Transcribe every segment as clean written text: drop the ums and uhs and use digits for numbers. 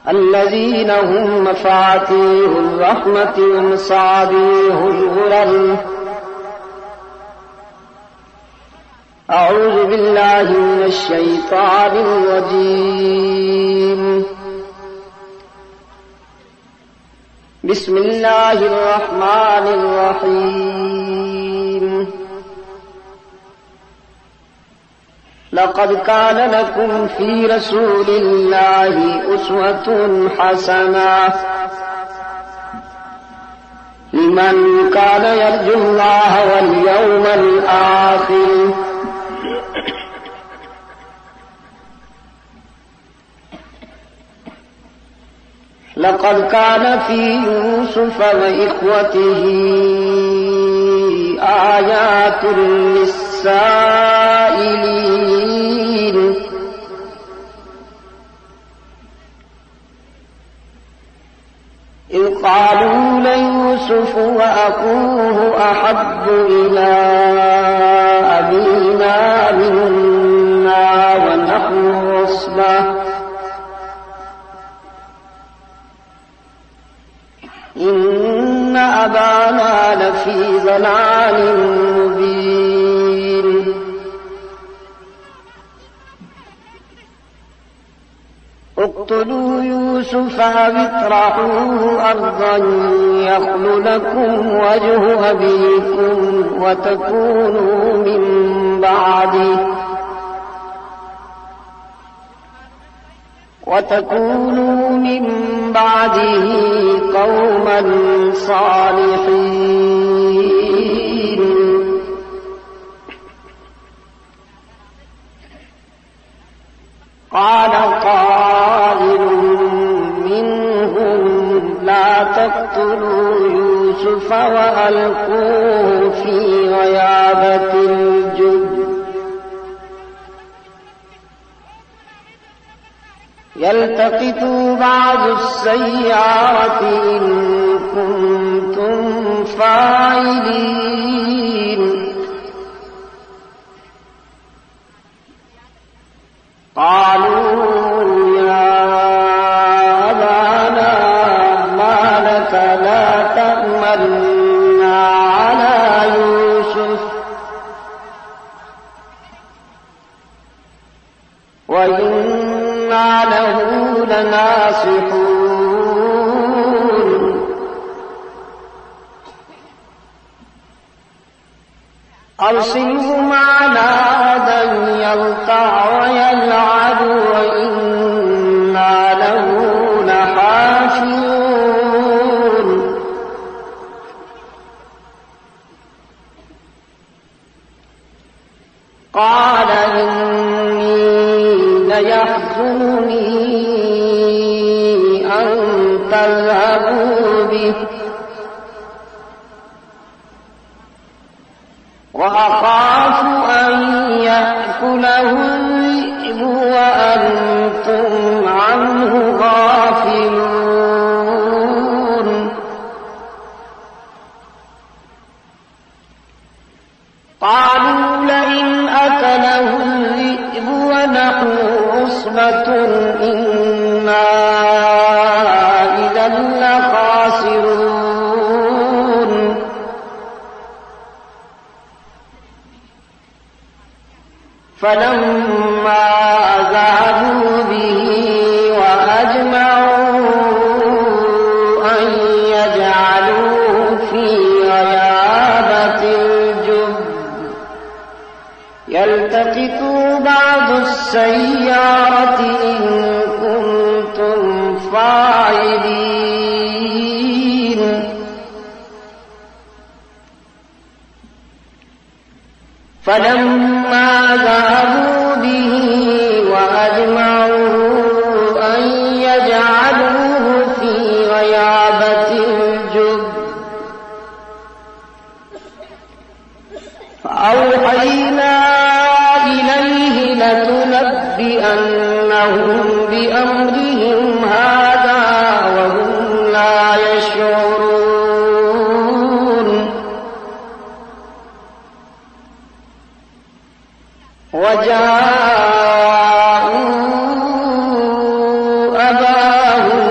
الذين هم مفاتيح الرحمة ومصابيح الغرر. أعوذ بالله من الشيطان الرجيم. بسم الله الرحمن الرحيم. لقد كان لكم في رسول الله أسوة حسنة لمن كان يرجو الله واليوم الآخر. لقد كان في يوسف وإخوته آيات للسائلين. إذ قالوا ليوسف وأخوه أحب إلى أبينا منا ونحن عصبة إن أبانا لفي ضلال مبين. اقتلوا يوسف أو اطرحوه أرضا يخل لكم وجه أبيكم وتكونوا من بعده قوما صالحين. قال قائل منهم لا تقتلوا يوسف وألقوه في غيابة الجب يلتقطوا بعض السيارة إن كنتم فاعلين. قالوا يا أبانا ما لك لا تأمنا على يوسف وإنا له لناصحون. أرسله معنا غدا يرتع ويلعب وإنا له لحافظون. قال إني ليحزنني أن تذهبوا به وأخاف أن يأكله الذئب وأنتم عنه غافلون. قالوا لئن أكله الذئب ونحن عصبة إنا إذا لخاسرون. فلما ذهبوا به وأجمعوا أن يجعلوه في غيابة الجب يلتقطوا بعض السيارة إن كنتم فاعلين. فلما ذهبوا به وأجمعوا أن يجعلوه في غيابة الجب فأوحينا إليه لتنبئنهم بأمرهم هذا وهم لا يشعرون. وجاءوا أباهم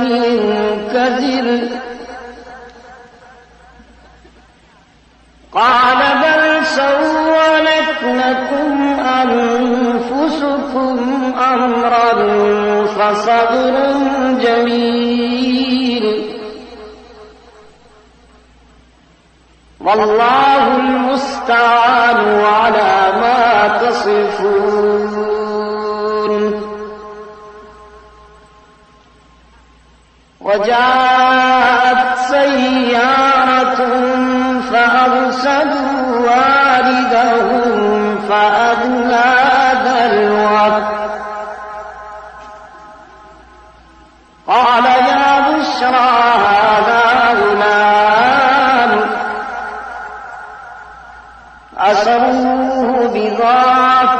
منكدر قال بل سولت لكم أنفسكم أمرا فصبر جميل والله المستعان على ما تصفون وجاءت سيارة فأرسلوا واردهم فأدلى دلوه قال يا بشرى هذا غلام أسروه بضاعة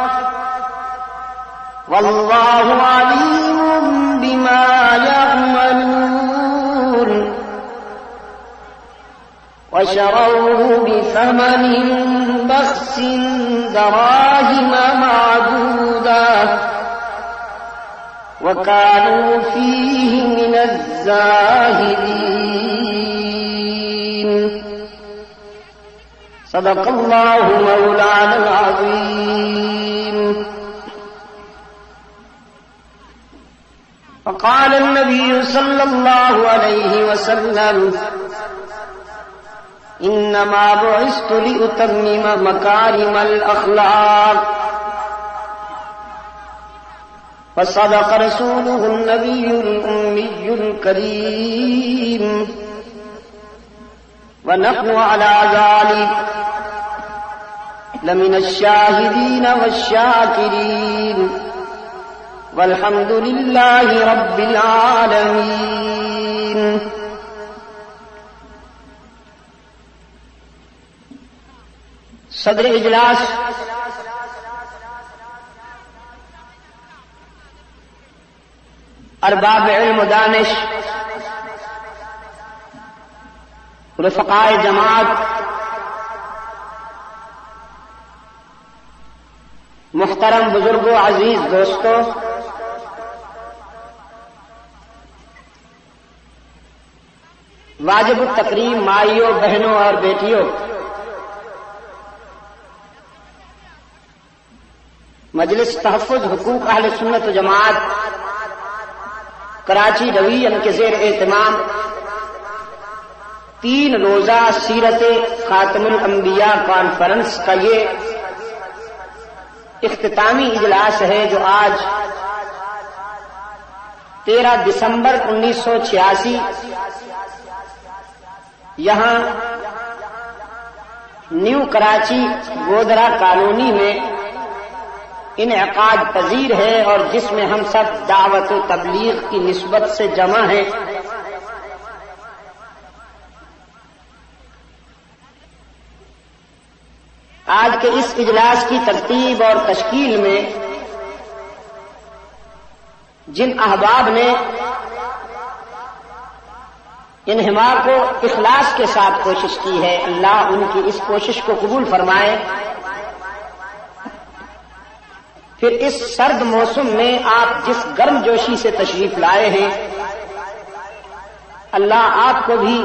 والله عليم بما يعملون وشروه بثمن بخس دراهم معدودة وكانوا فيه من الزاهدين صدق الله مولانا العظيم. فقال النبي صلى الله عليه وسلم إنما بعثت لأتمم مكارم الأخلاق فصدق رسوله النبي الأمي الكريم ونحن على ذلك لمن الشاهدين والشاكرين والحمد لله رب العالمين. صدر اجلاس ارباب علم و دانش رفقائے جماعت محترم بزرگوں عزیز دوستوں واجب التکریم مائیوں بہنوں اور بیٹیوں مجلس تحفظ حقوق اہل سنت و جماعت کراچی ڈویژن کے زیر اہتمام 3 روزہ سیرت خاتم الانبیاء کانفرنس کا یہ اختتامی اجلاس ہے جو آج 13 دسمبر 1986 یہاں نیو کراچی گودرا کالونی میں انعقاد پذیر ہے اور جس میں ہم سب دعوت و تبلیغ کی نسبت سے جمع ہیں. آج کے اس اجلاس کی ترتیب اور تشکیل میں جن احباب نے انہماک کو اخلاص کے ساتھ کوشش کی ہے اللہ ان کی اس کوشش کو قبول فرمائے. پھر اس سرد موسم میں آپ جس گرم جوشی سے تشریف لائے ہیں اللہ آپ کو بھی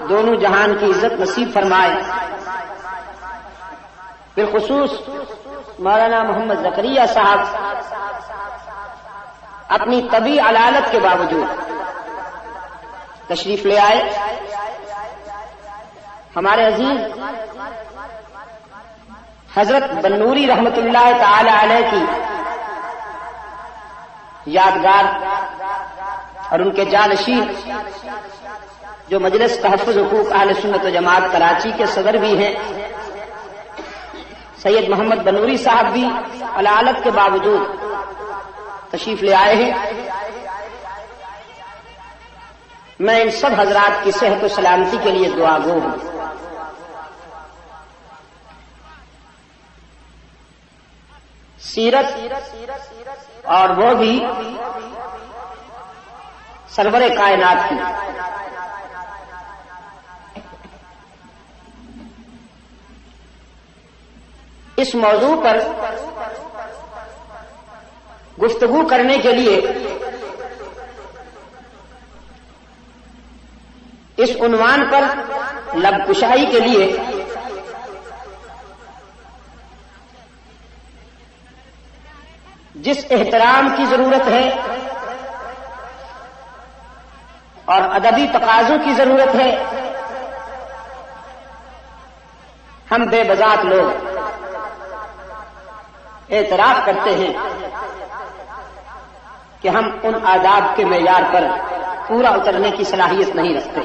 دونوں جہان کی عزت نصیب فرمائے. بالخصوص مولانا محمد زکریا صاحب اپنی طبی علالت کے باوجود تشریف لے آئے. ہمارے عزیز حضرت بنوری رحمت اللہ تعالی علیہ کی یادگار اور ان کے جانشین جو مجلس تحفظ حقوق اہل سنت و جماعت کراچی کے صدر بھی ہیں سید محمد بنوری صاحب بھی علالت کے باوجود تشریف لے آئے ہیں. میں ان سب حضرات کی صحت و سلامتی کے لیے دعا گو ہوں. سیرت اور وہ بھی سرور کائنات کی. اس موضوع پر گفتگو کرنے کے لیے اس عنوان پر لب کشائی کے لیے جس احترام کی ضرورت ہے اور ادبی تقاضوں کی ضرورت ہے، ہم بے بذات لوگ اعتراف کرتے ہیں کہ ہم ان آداب کے معیار پر پورا اترنے کی صلاحیت نہیں رکھتے۔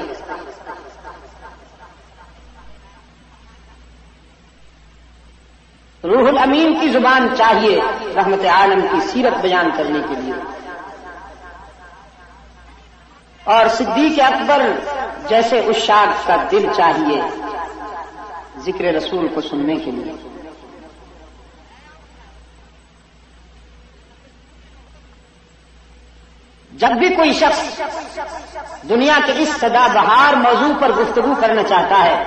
روح الامین کی زبان چاہیے رحمت عالم کی سیرت بیان کرنے کے لیے، اور صدیق اکبر جیسے عشاق کا دل چاہیے ذکر رسول کو سننے کے لیے۔ جب بھی کوئی شخص دنیا کے اس سدا بہار موضوع پر گفتگو کرنا چاہتا ہے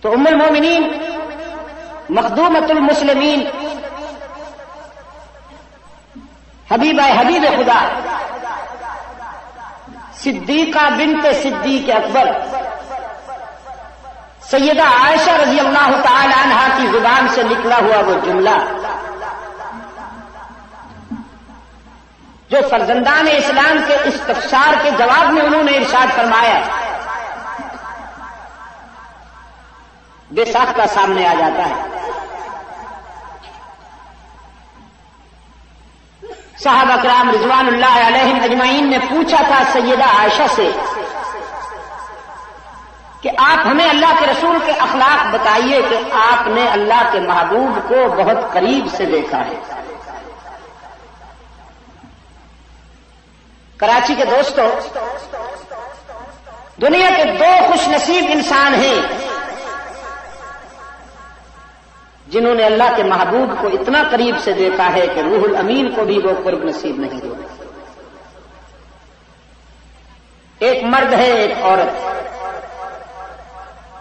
تو ام المومنین مخدومۃ المسلمین حبیبہ حبیب خدا صدیقہ بنت صدیق اکبر سیدہ عائشہ رضی اللہ تعالی عنہا کی زبان سے نکلا ہوا وہ جملہ جو فرزندان اسلام کے استفسار کے جواب میں انہوں نے ارشاد فرمایا، بے ساختہ سامنے آ جاتا ہے۔ صحابہ کرام رضوان اللہ علیہم اجمعین نے پوچھا تھا سیدہ عائشہ سے کہ آپ ہمیں اللہ کے رسول کے اخلاق بتائیے کہ آپ نے اللہ کے محبوب کو بہت قریب سے دیکھا ہے۔ کراچی کے دوستو، دنیا کے دو خوش نصیب انسان ہیں جنہوں نے اللہ کے محبوب کو اتنا قریب سے دیکھا ہے کہ روح الامین کو بھی وہ قرب نصیب نہیں ہوا۔ ایک مرد ہے، ایک عورت،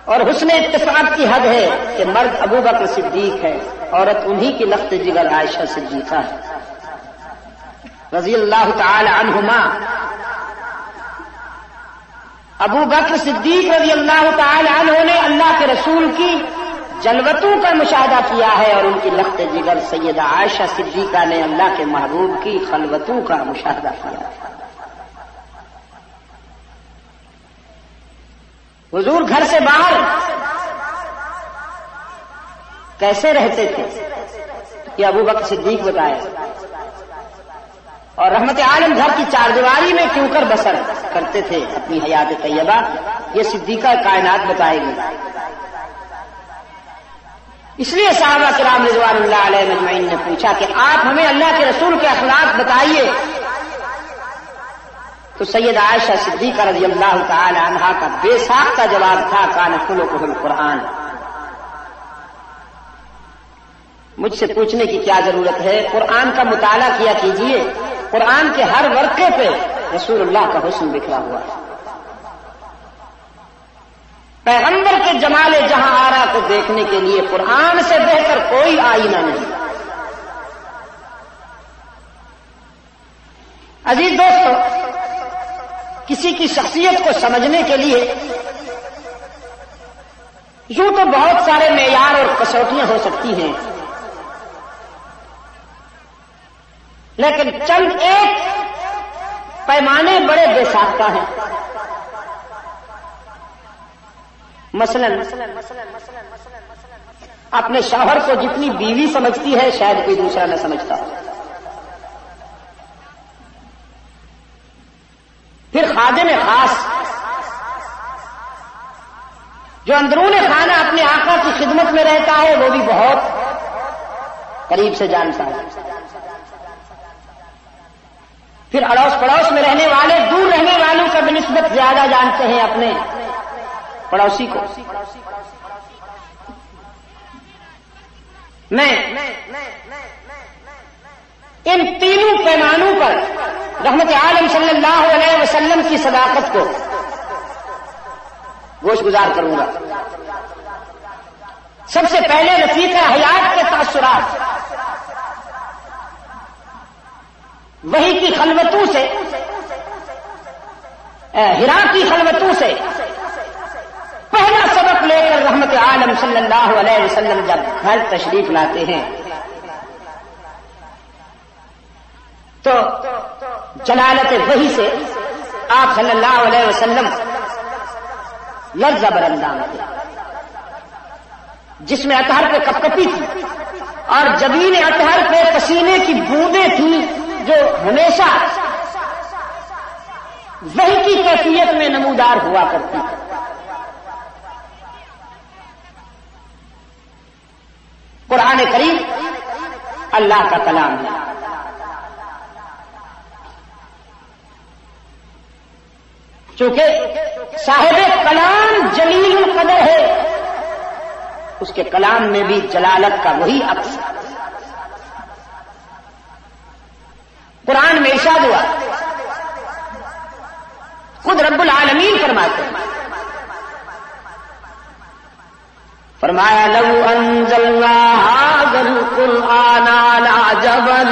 اور حسن اتفاق کی حد ہے کہ مرد ابو بکر صدیق ہے، عورت انہی کی لخت جگر عائشہ صدیقہ ہے رضی اللہ تعالی عنہما۔ ابو بکر صدیق رضی اللہ تعالی عنہ نے اللہ کے رسول کی جلوتوں کا مشاہدہ کیا ہے، اور ان کی لخت جگر سیدہ عائشہ صدیقہ نے اللہ کے محبوب کی خلوتوں کا مشاہدہ کیا ہے۔ حضور گھر سے باہر کیسے رہتے تھے یہ ابو بکر صدیق بتائے، اور رحمت عالم گھر کی چار دیواری میں کیوں کر بسر کرتے تھے اپنی حیات طیبہ، یہ صدیقہ کائنات بتائے گی۔ اس لیے صحابہ کرام رضوان اللہ علیہ مجمعین نے پوچھا کہ آپ ہمیں اللہ کے رسول کے اخلاق بتائیے، تو سیدہ عائشہ صدیقہ رضی اللہ تعالی عنہا کا بے ساختہ جواب تھا، کان خلقہ القرآن۔ مجھ سے پوچھنے کی کیا ضرورت ہے؟ قرآن کا مطالعہ کیا کیجئے، قرآن کے ہر ورقے پہ رسول اللہ کا حسن بکھرا ہوا ہے۔ پیغمبر کے جمال جہاں آرا کو دیکھنے کے لیے قرآن سے بہتر کوئی آئینہ نہیں۔ عزیز دوستو، کسی کی شخصیت کو سمجھنے کے لیے یوں تو بہت سارے معیار اور کسوٹیاں ہو سکتی ہیں، لیکن چند ایک پیمانے بڑے بے ساختہ ہیں۔ مثلا اپنے شوہر کو جتنی بیوی سمجھتی ہے شاید کوئی دوسرا نہ سمجھتا۔ پھر خادم خاص جو اندرون خانہ اپنے آقا کی خدمت میں رہتا ہے وہ بھی بہت قریب سے جانتا ہے۔ پھر اڑوس پڑوس میں رہنے والے دور رہنے والوں کا بنسبت زیادہ جانتے ہیں اپنے پڑوسی کو۔ میں ان تینوں پیمانوں پر رحمت عالم صلی اللہ علیہ وسلم کی صداقت کو گوش گزار کروں گا۔ سب سے پہلے رفیق حیات کے تاثرات، وحی کی خلوتوں سے، ہرا کی خلوتوں سے پہلا سبق لے کر رحمت عالم صلی اللہ علیہ وسلم جب گھر تشریف لاتے ہیں تو جلالت وحی سے آپ صلی اللہ علیہ وسلم لرز براندام تھے، جس میں اطہر پہ کپکپی تھی اور جبین اطہر پہ پسینے کی بوندیں تھیں جو ہمیشہ وحی کی کیفیت میں نمودار ہوا کرتی تھی۔ قرآن کریم اللہ کا کلام ہے، چونکہ صاحب کلام جلیل القدر ہے، اس کے کلام میں بھی جلالت کا وہی عکس ہے۔ قرآن میں ارشاد ہوا، خود رب العالمین فرماتے ہیں، فرمایا لو انزلنا هذا القرآن على جبل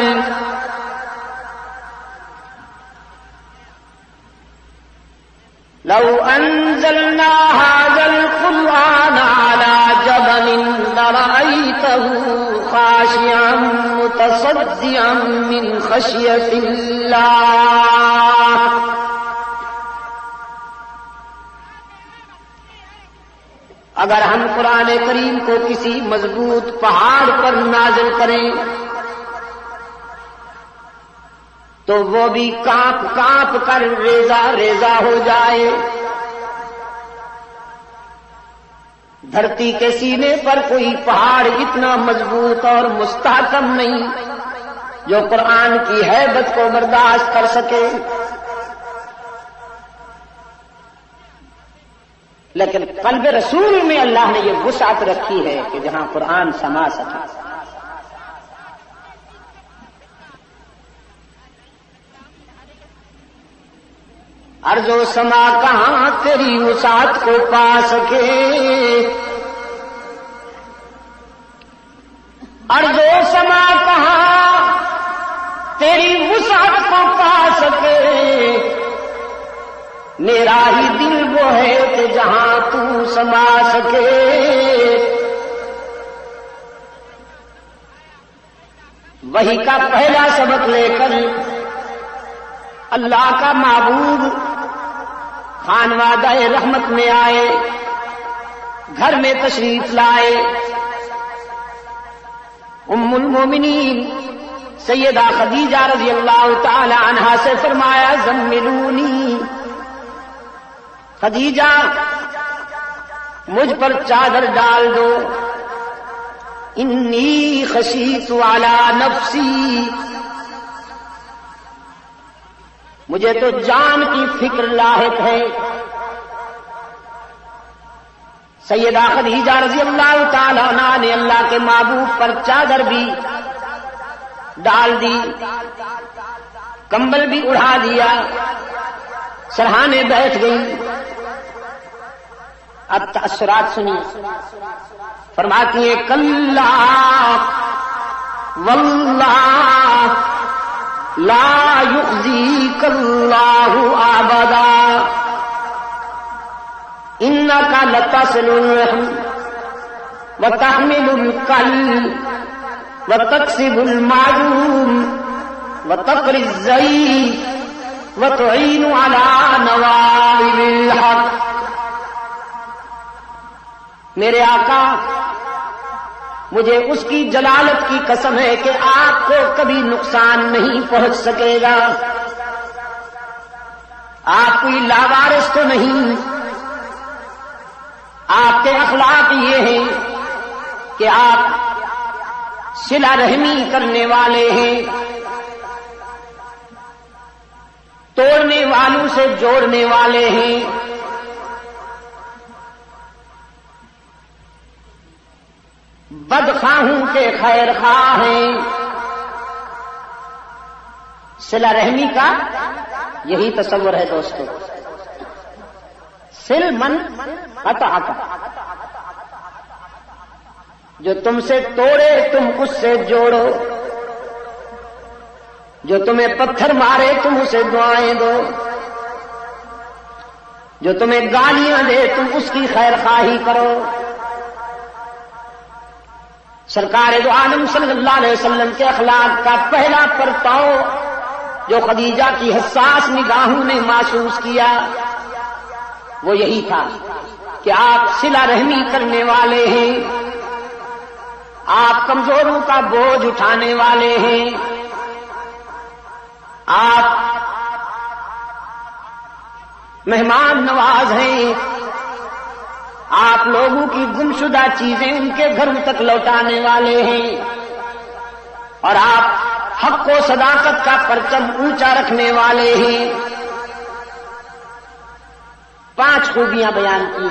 لو انزلنا هذا القرآن على جبل لرأيته خاشعا متصدعا من خشية الله۔ اگر ہم قرآن کریم کو کسی مضبوط پہاڑ پر نازل کریں تو وہ بھی کانپ کانپ کر ریزہ ریزہ ہو جائے۔ دھرتی کے سینے پر کوئی پہاڑ اتنا مضبوط اور مستحکم نہیں جو قرآن کی ہیبت کو برداشت کر سکے، لیکن قلب رسول میں اللہ نے یہ وسعت رکھی ہے کہ جہاں قرآن سما سکے۔ ارض و سما کہاں تیری وسعت کو پا سکے، ارض و سما کہاں تیری وسعت کو پا سکے، میرا ہی دل وہ ہے کہ جہاں تو سما سکے۔ وحی کا پہلا سبق لے کر اللہ کا معبود خانوادہ رحمت میں آئے، گھر میں تشریف لائے۔ ام المومنین سیدہ خدیجہ رضی اللہ تعالی عنہا سے فرمایا زملونی، خدیجہ مجھ پر چادر ڈال دو، انی خشیت علی نفسی، مجھے تو جان کی فکر لاحق ہے۔ سیدہ خدیجہ رضی اللہ تعالی عنہا نے اللہ کے محبوب پر چادر بھی ڈال دی، کمبل بھی اڑا دیا، سرہانے بیٹھ گئی۔ اب تأثرات سنیے، فرماتی ہیں کلا واللہ لا یخزیک اللہ ابدا انک لتصل الرحم وتحمل الکل وتکسب المعدوم وتقری الضیف وتعین علی نوائب الحق۔ میرے آقا مجھے اس کی جلالت کی قسم ہے کہ آپ کو کبھی نقصان نہیں پہنچ سکے گا، آپ کوئی لاوارث تو نہیں، آپ کے اخلاق یہ ہیں کہ آپ صلہ رحمی کرنے والے ہیں، توڑنے والوں سے جوڑنے والے ہیں۔ بدخواہوں کے خیر خواہ ہیں۔ صلہ رحمی کا یہی تصور ہے دوستو، سل من قطع کا، جو تم سے توڑے تم اس سے جوڑو۔ جو تمہیں پتھر مارے تم اسے دعائیں دو، جو تمہیں گالیاں دے تم اس کی خیر خواہی کرو۔ سرکار دو عالم صلی اللہ علیہ وسلم کے اخلاق کا پہلا پرتاؤ جو خدیجہ کی حساس نگاہوں نے محسوس کیا وہ یہی تھا کہ آپ صلہ رحمی کرنے والے ہیں، آپ کمزوروں کا بوجھ اٹھانے والے ہیں، آپ مہمان نواز ہیں، آپ لوگوں کی گمشدہ چیزیں ان کے گھروں تک لوٹانے والے ہیں، اور آپ حق و صداقت کا پرچم اونچا رکھنے والے ہیں۔ 5 خوبیاں بیان کی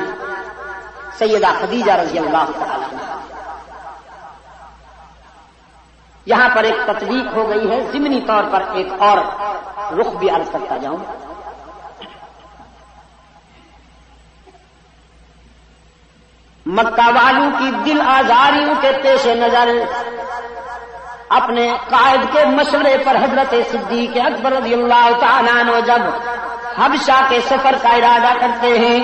سیدہ خدیجہ رضی اللہ تعالی عنہا۔ یہاں پر ایک تطبیق ہو گئی ہے، ضمنی طور پر ایک اور رخ بھی عرض کرتا جاؤں۔ مکہ والوں کی دل آزاریوں کے پیش نظر اپنے قائد کے مشورے پر حضرت صدیق اکبر رضی اللہ تعالیٰ عنہ جب حبشہ کے سفر کا ارادہ کرتے ہیں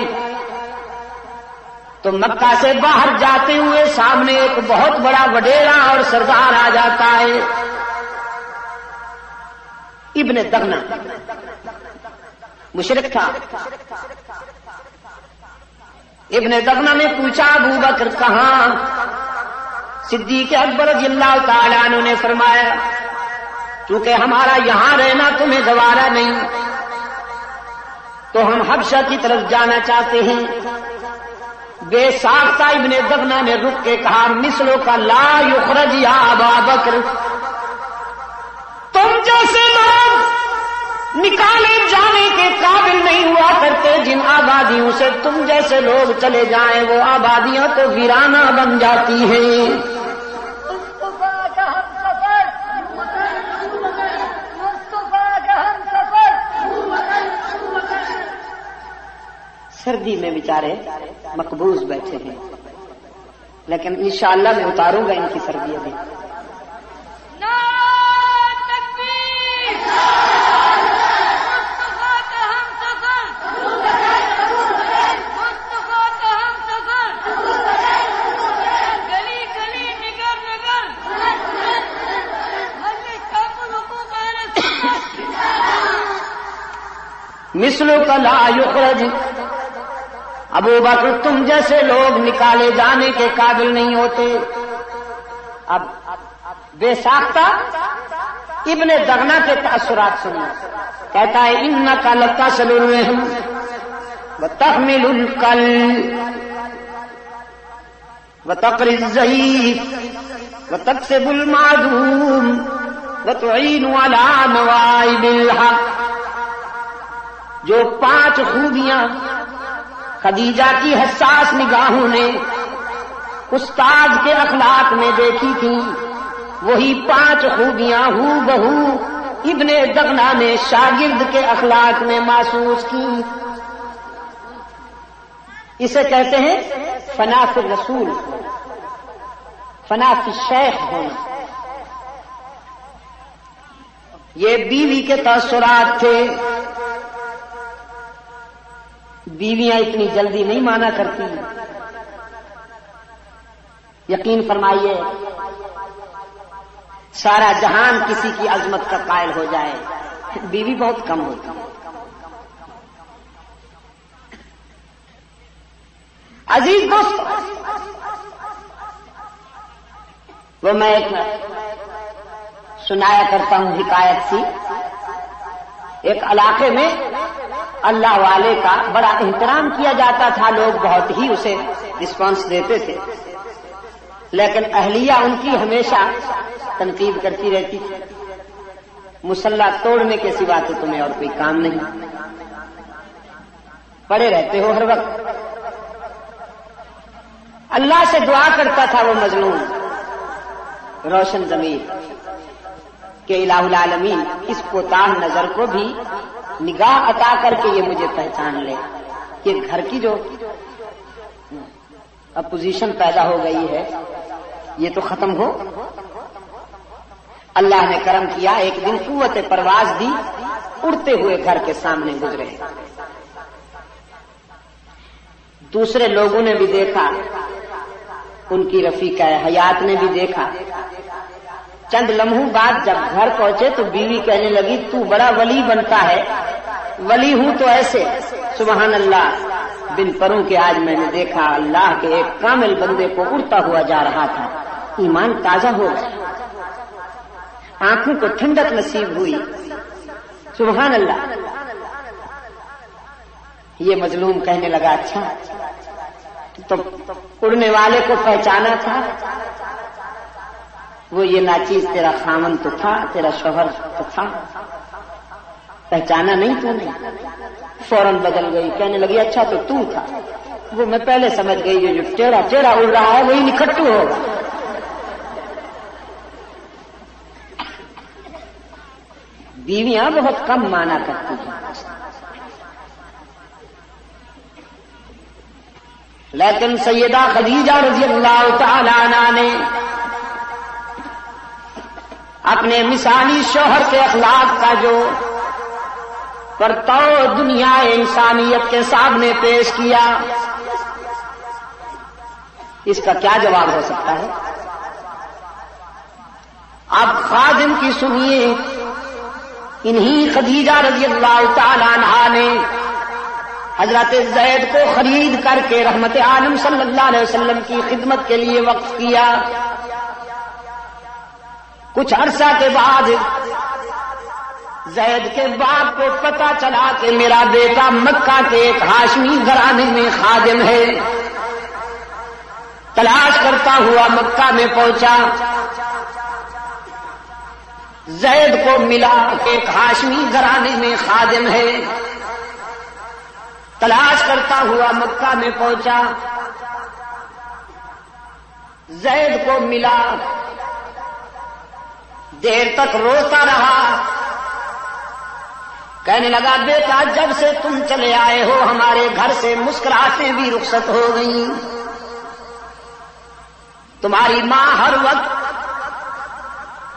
تو مکہ سے باہر جاتے ہوئے سامنے ایک بہت بڑا وڈیرا اور سردار آ جاتا ہے، ابن دغنہ مشرک تھا۔ ابن دغنہ نے پوچھا ابو بکر کہاں؟ صدیق اکبر رضی اللہ تعالی عنہ نے فرمایا چونکہ ہمارا یہاں رہنا تمہیں گوارا نہیں تو ہم حبشہ کی طرف جانا چاہتے ہیں۔ بے ساختہ ابن دغنہ نے رک کے کہا مثلوں کا لا یخرج یا ابا بکر، تم جیسے لوگ نکالے جانے کے قابل نہیں ہوا کرتے، جن آبادیوں سے تم جیسے لوگ چلے جائیں وہ آبادیاں تو ویرانہ بن جاتی ہیں۔ سردی میں بیچارے مقبوض بیٹھے ہیں، لیکن انشاءاللہ میں اتاروں گا ان کی سردی ابھی۔ مثلوں کا لا یخرج، ابو بکر تم جیسے لوگ نکالے جانے کے قابل نہیں ہوتے۔ اب بے ساختہ ابن دغنہ کے تاثرات سنیں، کہتا ہے انک لتصل الرحم وتحمل الکل وتقری الضعیف وتکسب المعدوم وتعین علی نوائب الحق۔ جو 5 خوبیاں خدیجہ کی حساس نگاہوں نے استاد کے اخلاق میں دیکھی تھیں وہی 5 خوبیاں ہو بہو ابن دغنہ نے شاگرد کے اخلاق میں محسوس کی۔ اسے کہتے ہیں فنا فی الرسول، فنا فی الشیخ ہونا۔ یہ بیوی کے تاثرات تھے۔ بیویاں اتنی جلدی نہیں مانا کرتی، یقین فرمائیے سارا جہان کسی کی عظمت کا قائل ہو جائے، بیوی بہت کم ہوتی ہے۔ عزیز دوست، وہ میں ایک سنایا کرتا ہوں حکایت سی۔ ایک علاقے میں اللہ والے کا بڑا احترام کیا جاتا تھا، لوگ بہت ہی اسے رسپانس دیتے تھے، لیکن اہلیہ ان کی ہمیشہ تنقید کرتی رہتی تھی، مسلح توڑنے کے سوا تو تمہیں اور کوئی کام نہیں، پڑے رہتے ہو ہر وقت۔ اللہ سے دعا کرتا تھا وہ مظلوم روشن ضمیر کہ الہ العالمین اس کوتاہ نظر کو بھی نگاہ عطا کر کے یہ مجھے پہچان لے کہ گھر کی جو اپوزیشن پیدا ہو گئی ہے یہ تو ختم ہو۔ اللہ نے کرم کیا، ایک دن قوت پرواز دی، اڑتے ہوئے گھر کے سامنے گزرے۔ دوسرے لوگوں نے بھی دیکھا، ان کی رفیقہ حیات نے بھی دیکھا۔ چند لمحوں بعد جب گھر پہنچے تو بیوی کہنے لگی تو بڑا ولی بنتا ہے، ولی ہوں تو ایسے۔ سبحان اللہ، بن پروں کے آج میں نے دیکھا اللہ کے ایک کامل بندے کو اڑتا ہوا جا رہا تھا، ایمان تازہ ہو گیا، آنکھوں کو ٹھنڈک نصیب ہوئی۔ سبحان اللہ۔ یہ مظلوم کہنے لگا اچھا تو اڑنے والے کو پہچانا تھا؟ وہ یہ ناچیز تیرا خامن تو تھا، تیرا شوہر تو تھا، پہچانا نہیں تو نہیں؟ فوراً بدل گئی، کہنے لگی اچھا تو تھا، وہ میں پہلے سمجھ گئی جو ٹیڑھا ٹیڑھا اڑ رہا ہے وہی نکھٹو ہوگا۔ بیویاں بہت کم مانا کرتی ہیں، لیکن سیدہ خدیجہ رضی اللہ تعالی عنہا نے اپنے مثالی شوہر کے اخلاق کا جو پرتو دنیا انسانیت کے سامنے پیش کیا، اس کا کیا جواب ہو سکتا ہے؟ اب خادم کی سنیے، انہی خدیجہ رضی اللہ تعالی عنہا نے حضرت زید کو خرید کر کے رحمت عالم صلی اللہ علیہ وسلم کی خدمت کے لیے وقف کیا۔ کچھ عرصہ کے بعد زید کے باپ کو پتہ چلا کہ میرا بیٹا مکہ کے ایک ہاشمی گھرانے میں خادم ہے۔ تلاش کرتا ہوا مکہ میں پہنچا، زید کو ملا ایک ہاشمی گھرانے میں خادم ہے۔ تلاش کرتا ہوا مکہ میں پہنچا، زید کو ملا، دیر تک روتا رہا، کہنے لگا بیٹا جب سے تم چلے آئے ہو ہمارے گھر سے مسکراہٹیں بھی رخصت ہو گئیں، تمہاری ماں ہر وقت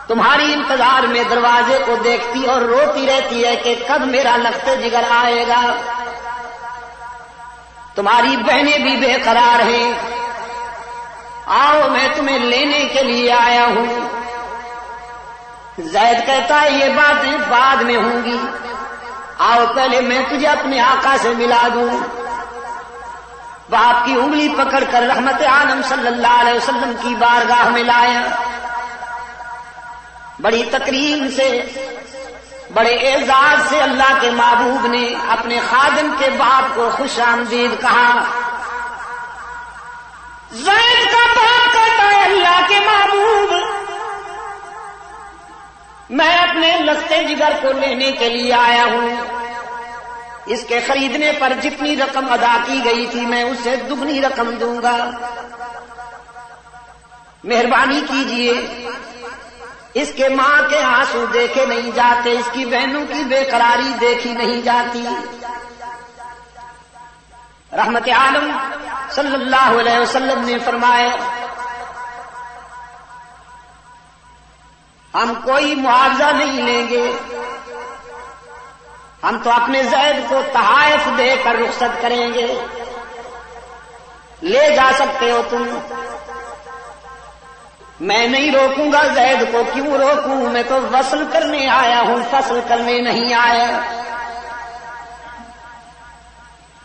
تمہاری انتظار میں دروازے کو دیکھتی اور روتی رہتی ہے کہ کب میرا لخت جگر آئے گا، تمہاری بہنیں بھی بے قرار ہیں، آؤ میں تمہیں لینے کے لیے آیا ہوں۔ زید کہتا ہے یہ باتیں بعد میں ہوں گی، آؤ پہلے میں تجھے اپنے آقا سے ملا دوں۔ باپ کی انگلی پکڑ کر رحمت عالم صلی اللہ علیہ وسلم کی بارگاہ میں لایا، بڑی تکریم سے، بڑے اعزاز سے اللہ کے محبوب نے اپنے خادم کے باپ کو خوش آمدید کہا۔ زید کا باپ کہتا ہے اللہ کے محبوب میں اپنے لختے جگر کو لینے کے لیے آیا ہوں، اس کے خریدنے پر جتنی رقم ادا کی گئی تھی میں اسے دگنی رقم دوں گا، مہربانی کیجئے۔ اس کے ماں کے آنسو دیکھے نہیں جاتے، اس کی بہنوں کی بے قراری دیکھی نہیں جاتی۔ رحمت عالم صلی اللہ علیہ وسلم نے فرمایا ہم کوئی معاوضہ نہیں لیں گے، ہم تو اپنے زید کو تحائف دے کر رخصت کریں گے، لے جا سکتے ہو تم، میں نہیں روکوں گا زید کو، کیوں روکوں، میں تو وصل کرنے آیا ہوں، فصل کرنے نہیں آیا،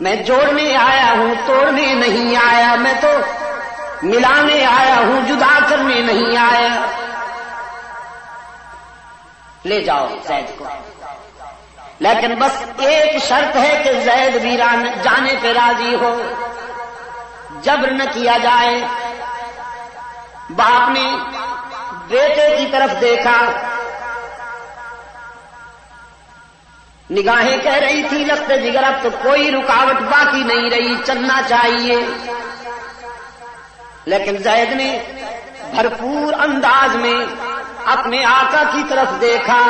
میں جوڑنے آیا ہوں، توڑنے نہیں آیا، میں تو ملانے آیا ہوں، جدا کرنے نہیں آیا، لے جاؤ زید کو۔ لیکن بس ایک شرط ہے کہ زید بھی جانے پہ راضی ہو، جبر نہ کیا جائے۔ باپ نے بیٹے کی طرف دیکھا، نگاہیں کہہ رہی تھی لخت جگر اب تو کوئی رکاوٹ باقی نہیں رہی، چلنا چاہیے، لیکن زید نے بھرپور انداز میں اپنے آقا کی طرف دیکھا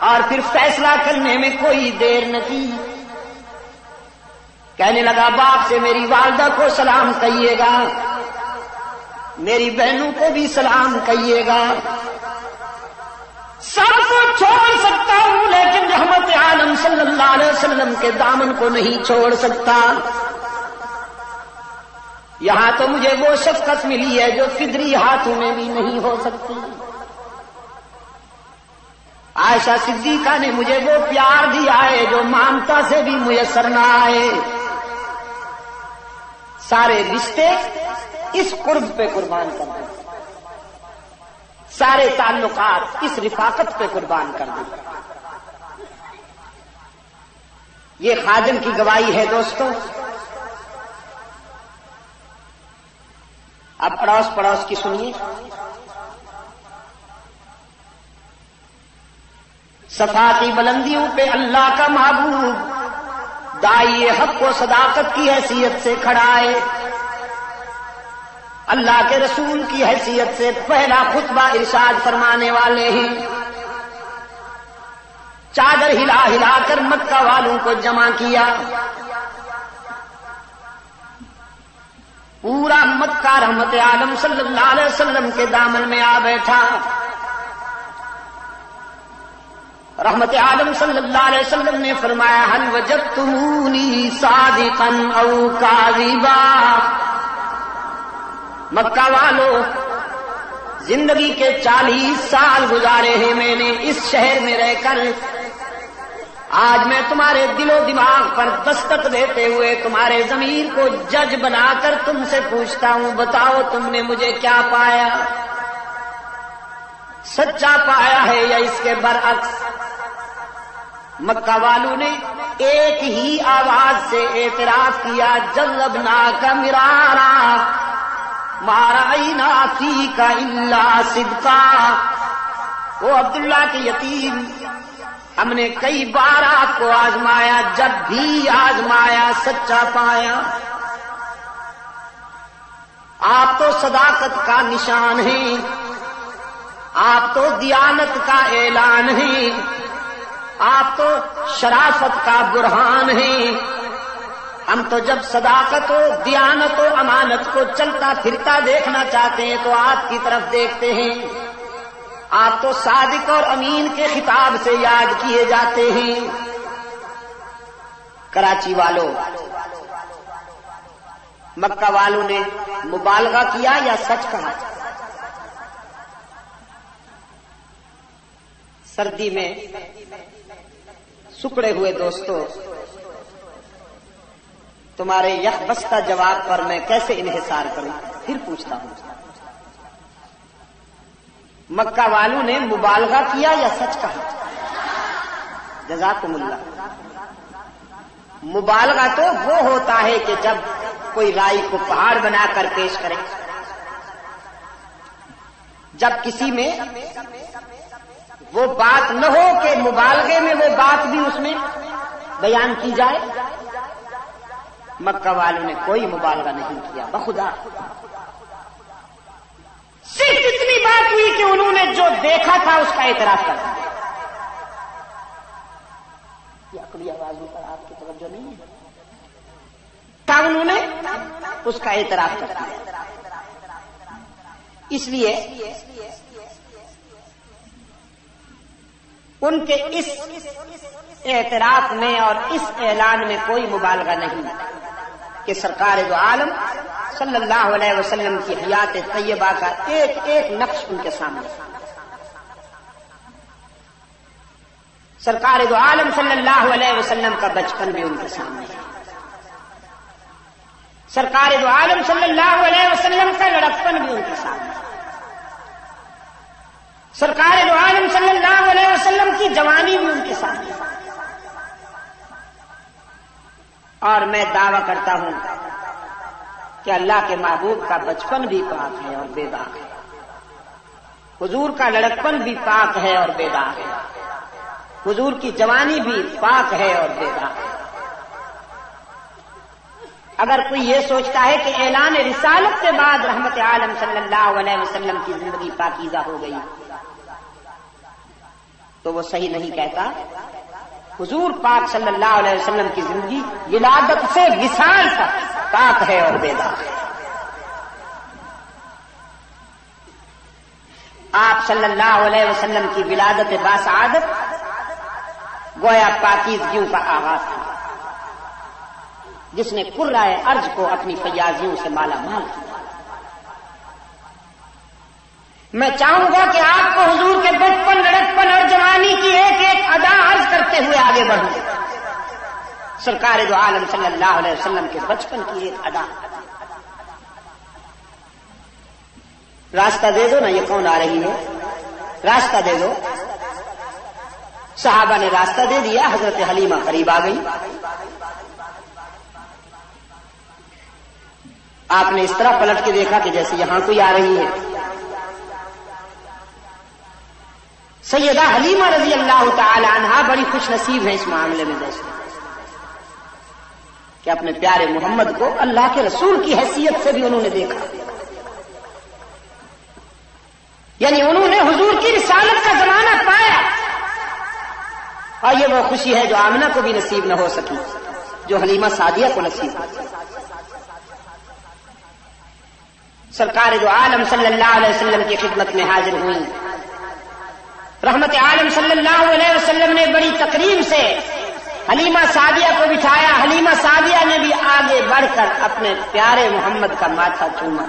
اور پھر فیصلہ کرنے میں کوئی دیر نہ کی، کہنے لگا باپ سے میری والدہ کو سلام کہیے گا، میری بہنوں کو بھی سلام کہیے گا، سب کو چھوڑ سکتا ہوں لیکن رحمت عالم صلی اللہ علیہ وسلم کے دامن کو نہیں چھوڑ سکتا. یہاں تو مجھے وہ شفقت ملی ہے جو فدری ہاتھوں میں بھی نہیں ہو سکتی. عائشہ صدیقہ نے مجھے وہ پیار دیا ہے جو مامتا سے بھی میسر نہ آئے. سارے رشتے اس قرب پہ قربان کر دیں, سارے تعلقات اس رفاقت پہ قربان کر دیں. یہ خادم کی گواہی ہے دوستوں. اب پڑوس پڑوس کی سنیے. صفاتی بلندیوں پہ اللہ کا محبوب دائی حق و صداقت کی حیثیت سے کھڑا ہے. اللہ کے رسول کی حیثیت سے پہلا خطبہ ارشاد فرمانے والے ہیں. چادر ہلا ہلا کر مکہ والوں کو جمع کیا. پورا مکہ رحمت عالم صلی اللہ علیہ وسلم کے دامن میں آ بیٹھا. رحمت عالم صلی اللہ علیہ وسلم نے فرمایا هل وجدتمونی صادقا او کاذبا. مکہ والو, زندگی کے 40 سال گزارے ہیں میں نے اس شہر میں رہ کر. آج میں تمہارے دل و دماغ پر دستک دیتے ہوئے تمہارے ضمیر کو جج بنا کر تم سے پوچھتا ہوں, بتاؤ تم نے مجھے کیا پایا؟ سچا پایا ہے یا اس کے برعکس؟ مکہ والوں نے ایک ہی آواز سے اعتراف کیا, جلبناک مرارا ما رأینا فیک الا صدقا. وہ عبداللہ کے یتیم, ہم نے کئی بار آپ کو آزمایا, جب بھی آزمایا سچا پایا. آپ تو صداقت کا نشان ہیں, آپ تو دیانت کا اعلان ہیں, آپ تو شرافت کا برہان ہیں. ہم تو جب صداقت و دیانت و امانت کو چلتا پھرتا دیکھنا چاہتے ہیں تو آپ کی طرف دیکھتے ہیں. آپ تو صادق اور امین کے خطاب سے یاد کیے جاتے ہیں. کراچی والوں, مکہ والوں نے مبالغہ کیا یا سچ کہا؟ سردی میں سکڑے ہوئے دوستوں, تمہارے یک بستہ جواب پر میں کیسے انحصار کروں؟ پھر پوچھتا ہوں, مکہ والوں نے مبالغہ کیا یا سچ کہا؟ جزاکم اللہ. مبالغہ تو وہ ہوتا ہے کہ جب کوئی رائی کو پہاڑ بنا کر پیش کرے, جب کسی میں وہ بات نہ ہو کہ مبالغے میں وہ بات بھی اس میں بیان کی جائے. مکہ والوں نے کوئی مبالغہ نہیں کیا. بخدا صرف اتنی بات ہوئی کہ انہوں نے جو دیکھا تھا اس کا اعتراف کر دیا. یہ عقلی آوازوں پر آپ کی توجہ نہیں ہے. انہوں نے اس کا اعتراف کر دیا. اس لیے ان کے اس اعتراف میں اور اس اعلان میں کوئی مبالغہ نہیں کہ سرکار دو عالم صلی اللہ علیہ وسلم کی حیات طیبہ کا ایک ایک نقش ان کے سامنے. سرکار دو عالم صلی اللہ علیہ وسلم کا بچپن بھی ان کے سامنے ہے. سرکار دو عالم صلی اللہ علیہ وسلم کا لڑکپن بھی ان کے سامنے ہے. سرکار دو عالم صلی اللہ علیہ وسلم کی جوانی بھی ان کے سامنے ہے. اور میں دعویٰ کرتا ہوں کہ اللہ کے محبوب کا بچپن بھی پاک ہے اور بے داغ ہے. حضور کا لڑکپن بھی پاک ہے اور بے داغ ہے. حضور کی جوانی بھی پاک ہے اور بے داغ ہے. اگر کوئی یہ سوچتا ہے کہ اعلان رسالت کے بعد رحمت عالم صلی اللہ علیہ وسلم کی زندگی پاکیزہ ہو گئی تو وہ صحیح نہیں کہتا. حضور پاک صلی اللہ علیہ وسلم کی زندگی ولادت سے وصال تک پاک ہے اور بے داغ ہے. آپ صلی اللہ علیہ وسلم کی ولادت باسعادت گویا پاکیزگیوں کا آغاز تھا، جس نے قرائے ارض کو اپنی فیاضیوں سے مالا مال کیا۔ میں چاہوں گا کہ آپ کو حضور کے بچپن، لڑکپن اور جوانی کی ایک ایک ادا عرض کرتے ہوئے آگے بڑھوں۔ سرکار دو عالم صلی اللہ علیہ وسلم کے بچپن کی ایک ادا۔ راستہ دے دو نا، یہ کون آ رہی ہے؟ راستہ دے دو۔ صحابہ نے راستہ دے دیا، حضرت حلیمہ قریب آ گئی۔ آپ نے اس طرح پلٹ کے دیکھا کہ جیسے یہاں کوئی آ رہی ہے۔ سیدہ حلیمہ رضی اللہ تعالی عنہا بڑی خوش نصیب ہیں اس معاملے میں دوستوں، کہ اپنے پیارے محمد کو اللہ کے رسول کی حیثیت سے بھی انہوں نے دیکھا، یعنی انہوں نے حضور کی رسالت کا زمانہ پایا۔ اور یہ وہ خوشی ہے جو آمنہ کو بھی نصیب نہ ہو سکی، جو حلیمہ سعدیہ کو نصیب ہو۔ سرکار دو عالم صلی اللہ علیہ وسلم کی خدمت میں حاضر ہوئی۔ رحمت عالم صلی اللہ علیہ وسلم نے بڑی تکریم سے حلیمہ سعدیہ کو بٹھایا۔ حلیمہ سعدیہ نے بھی آگے بڑھ کر اپنے پیارے محمد کا ماتھا چوما،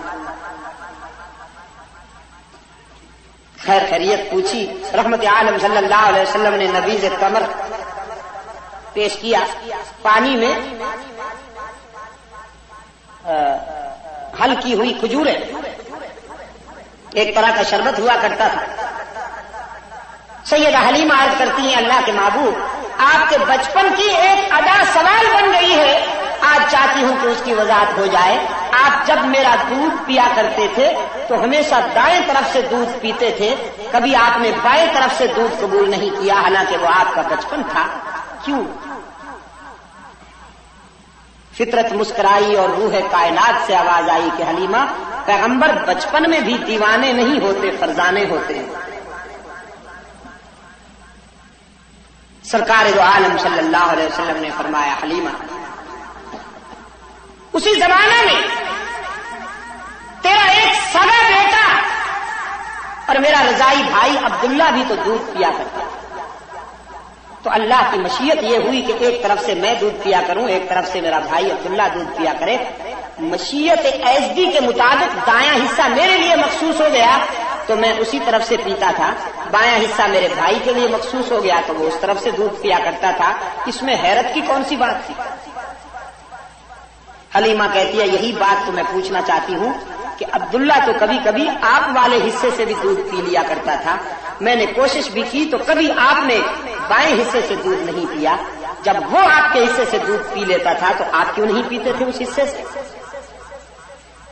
خیر خیریت پوچھی۔ رحمت عالم صلی اللہ علیہ وسلم نے نبیذ تمر پیش کیا، پانی میں حل کی ہوئی کھجوریں، ایک طرح کا شربت ہوا کرتا تھا۔ سیدہ حلیمہ عرض کرتی ہیں، اللہ کے محبوب، آپ کے بچپن کی ایک ادا سوال بن گئی ہے، آج چاہتی ہوں کہ اس کی وضاحت ہو جائے۔ آپ جب میرا دودھ پیا کرتے تھے تو ہمیشہ دائیں طرف سے دودھ پیتے تھے، کبھی آپ نے بائیں طرف سے دودھ قبول نہیں کیا، حالانکہ وہ آپ کا بچپن تھا، کیوں؟ فطرت مسکرائی اور روح کائنات سے آواز آئی کہ حلیمہ، پیغمبر بچپن میں بھی دیوانے نہیں ہوتے، فرزانے ہوتے ہیں۔ سرکار دو عالم صلی اللہ علیہ وسلم نے فرمایا، حلیمہ، اسی زمانے میں تیرا ایک سگا بیٹا اور میرا رضائی بھائی عبداللہ بھی تو دودھ پیا کرتا، تو اللہ کی مشیت یہ ہوئی کہ ایک طرف سے میں دودھ پیا کروں، ایک طرف سے میرا بھائی عبداللہ دودھ پیا کرے۔ مشیت ایزدی کے مطابق دایاں حصہ میرے لیے مخصوص ہو گیا تو میں اسی طرف سے پیتا تھا، بایاں حصہ میرے بھائی کے لیے مخصوص ہو گیا تو وہ اس طرف سے دودھ پیا کرتا تھا۔ اس میں حیرت کی کون سی بات تھی؟ حلیمہ کہتی ہے، یہی بات تو میں پوچھنا چاہتی ہوں کہ عبداللہ تو کبھی کبھی آپ والے حصے سے بھی دودھ پی لیا کرتا تھا، میں نے کوشش بھی کی تو کبھی آپ نے بائیں حصے سے دودھ نہیں پیا، جب وہ آپ کے حصے سے دودھ پی لیتا تھا تو آپ کیوں نہیں پیتے تھے اس حصے سے؟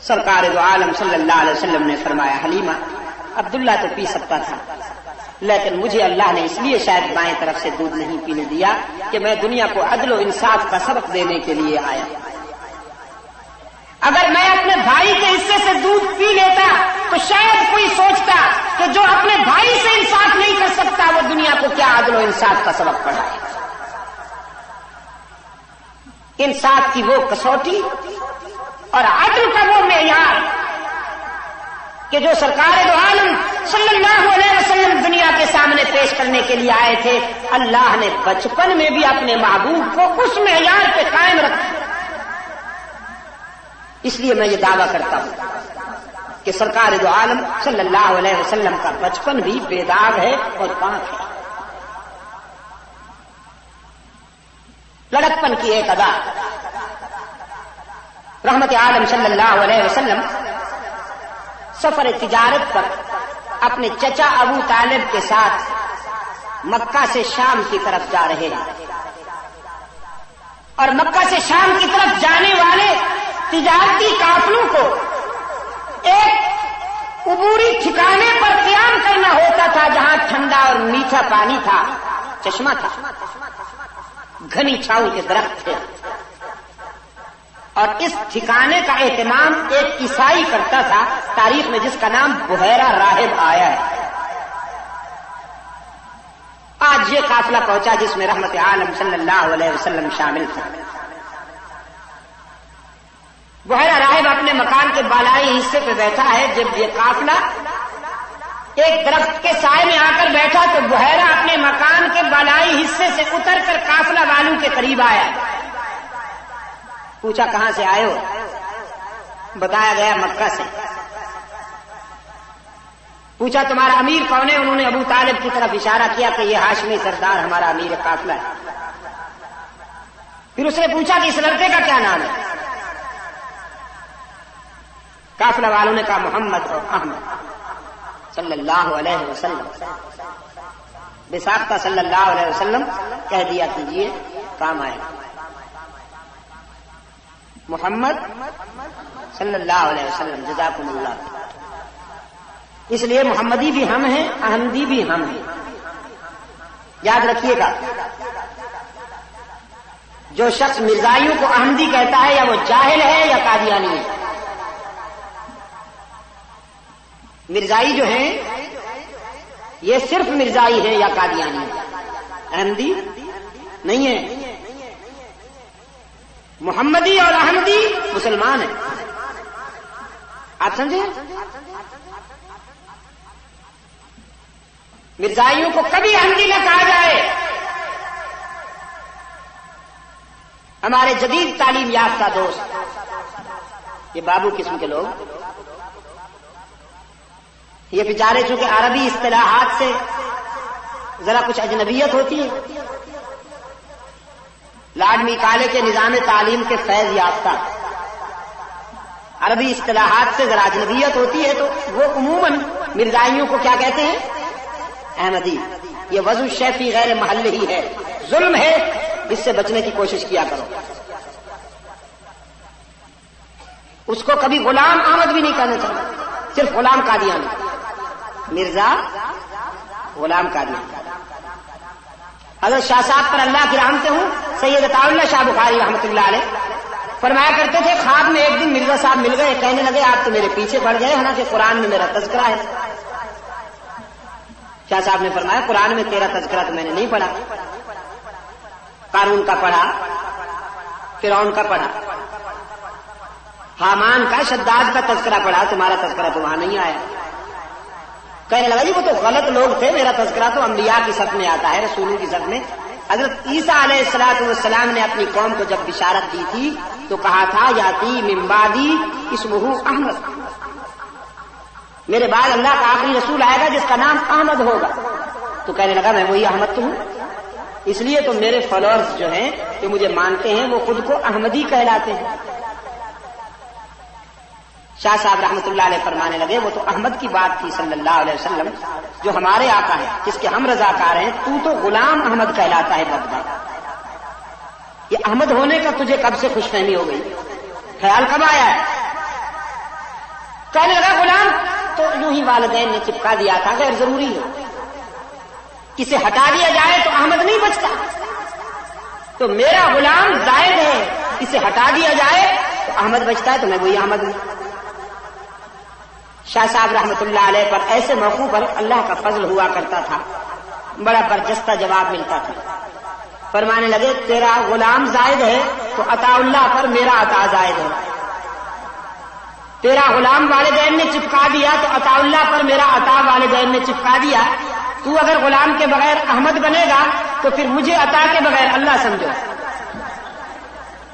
سرکار دو عالم صلی اللہ علیہ وسلم نے فرمایا، حلیمہ، عبداللہ تو پی سکتا تھا، لیکن مجھے اللہ نے اس لیے شاید بائیں طرف سے دودھ نہیں پینے دیا کہ میں دنیا کو عدل و انصاف کا سبق دینے کے لیے آیا۔ اگر میں اپنے بھائی کے حصے سے دودھ پی لیتا تو شاید کوئی سوچتا کہ جو اپنے بھائی سے انصاف نہیں کر سکتا وہ دنیا کو کیا عدل و انصاف کا سبق پڑھائے۔ انصاف کی وہ کسوٹی اور عدل کا وہ معیار کہ جو سرکار دو عالم صلی اللہ علیہ وسلم دنیا کے سامنے پیش کرنے کے لیے آئے تھے، اللہ نے بچپن میں بھی اپنے محبوب کو اس معیار پہ قائم رکھا۔ اس لیے میں یہ دعویٰ کرتا ہوں کہ سرکار دو عالم صلی اللہ علیہ وسلم کا بچپن بھی بے داغ ہے اور پاک ہے۔ لڑکپن کی ایک ادا، رحمت عالم صلی اللہ علیہ وسلم سفر تجارت پر اپنے چچا ابو طالب کے ساتھ مکہ سے شام کی طرف جا رہے ہیں، اور مکہ سے شام کی طرف جانے والے تجارتی قافلوں کو ایک عبوری ٹھکانے پر قیام کرنا ہوتا تھا جہاں ٹھنڈا اور میٹھا پانی تھا، چشمہ تھا، گھنی چھاؤں کے درخت تھے، اور اس ٹھکانے کا اہتمام ایک عیسائی کرتا تھا، تاریخ میں جس کا نام بحیرہ راہب آیا ہے۔ آج یہ قافلہ پہنچا جس میں رحمت عالم صلی اللہ علیہ وسلم شامل تھا۔ بحیرہ راہب اپنے مکان کے بالائی حصے پہ بیٹھا ہے، جب یہ قافلہ ایک درخت کے سائے میں آ کر بیٹھا تو بحیرہ اپنے مکان کے بالائی حصے سے اتر کر قافلہ والوں کے قریب آیا. پوچھا کہاں سے آئے ہو؟ بتایا گیا مکہ سے. پوچھا تمہارا امیر کون ہے؟ انہوں نے ابو طالب کی طرف اشارہ کیا کہ یہ ہاشمی سردار ہمارا امیر قافلہ ہے. پھر اس نے پوچھا کہ اس لڑکے کا کیا نام ہے؟ قافلہ والوں نے کہا محمد اور احمد صلی اللہ علیہ وسلم. بساختہ صلی اللہ علیہ وسلم کہہ دیا کیجیے کام آئے. محمد صلی اللہ علیہ وسلم جزاکم اللہ. اس لیے محمدی بھی ہم ہیں، احمدی بھی ہم ہیں. یاد رکھیے گا جو شخص مرزائیوں کو احمدی کہتا ہے یا وہ جاہل ہے یا قادیانی ہے. مرزائی جو ہیں یہ صرف مرزائی ہیں یا قادیانی ہیں، احمدی نہیں ہے. محمدی اور احمدی مسلمان ہیں. آپ سمجھے؟ مرزائیوں کو کبھی احمدی نہ کہا جائے. ہمارے جدید تعلیم یافتہ دوست یہ بابو قسم کے لوگ یہ بیچارے چونکہ عربی اصطلاحات سے ذرا کچھ اجنبیت ہوتی ہے، لاڈمی کالے کے نظام تعلیم کے فیض یافتہ عربی اصطلاحات سے ذرا اجنبیت ہوتی ہے تو وہ عموماً مرزائیوں کو کیا کہتے ہیں؟ احمدی. یہ وضع شیفی غیر محل ہی ہے، ظلم ہے، اس سے بچنے کی کوشش کیا کرو. اس کو کبھی غلام احمد بھی نہیں کہنا چاہیے، صرف غلام قادیانی. مرزا غلام قادیانی. حضرت شاہ صاحب پر اللہ کی رحمتیں ہوں، سید عطا اللہ شاہ بخاری رحمۃ اللہ علیہ فرمایا کرتے تھے خواب میں ایک دن مرزا صاحب مل گئے، کہنے لگے آپ تو میرے پیچھے پڑ گئے، حالانکہ قرآن میں میرا تذکرہ ہے. شاہ صاحب نے فرمایا قرآن میں تیرا تذکرہ تو میں نے نہیں پڑھا. قارون کا پڑھا، فرعون کا پڑھا، حامان کا شداد کا تذکرہ پڑھا، تمہارا تذکرہ تو وہاں نہیں آیا. کہنے لگا جی وہ تو غلط لوگ تھے، میرا تذکرہ تو انبیاء کی صف میں آتا ہے، رسولوں کی صف میں. حضرت عیسیٰ علیہ السلام نے اپنی قوم کو جب بشارت دی تھی تو کہا تھا یاتی من بعدی اسمہ احمد، میرے بعد اللہ کا آخری رسول آئے گا جس کا نام احمد ہوگا. تو کہنے لگا میں وہی احمد تو ہوں. اس لیے تو میرے فالوورز جو ہیں جو مجھے مانتے ہیں وہ خود کو احمدی کہلاتے ہیں. شاہ صاحب رحمۃ اللہ علیہ فرمانے لگے وہ تو احمد کی بات تھی صلی اللہ علیہ وسلم جو ہمارے آقا ہے، جس کے ہم رضاکار ہیں. تو غلام احمد کہلاتا ہے بدبخت. یہ احمد ہونے کا تجھے کب سے خوش فہمی ہو گئی؟ خیال کب آیا ہے؟ کہنے لگا غلام تو یوں ہی والدین نے چپکا دیا تھا، غیر ضروری ہے. کسے ہٹا دیا جائے تو احمد نہیں بچتا، تو میرا غلام زائد ہے، اسے ہٹا دیا جائے تو احمد بچتا ہے، تو میں وہی احمد ہوں. شاہ صاحب رحمۃ اللہ علیہ پر ایسے موقعوں پر اللہ کا فضل ہوا کرتا تھا، بڑا برجستہ جواب ملتا تھا. فرمانے لگے تیرا غلام زائد ہے تو عطا اللہ پر میرا عطا زائد ہے. تیرا غلام والدین نے چپکا دیا تو عطا اللہ پر میرا عطا والدین نے چپکا دیا. تو اگر غلام کے بغیر احمد بنے گا تو پھر مجھے عطا کے بغیر اللہ سمجھو.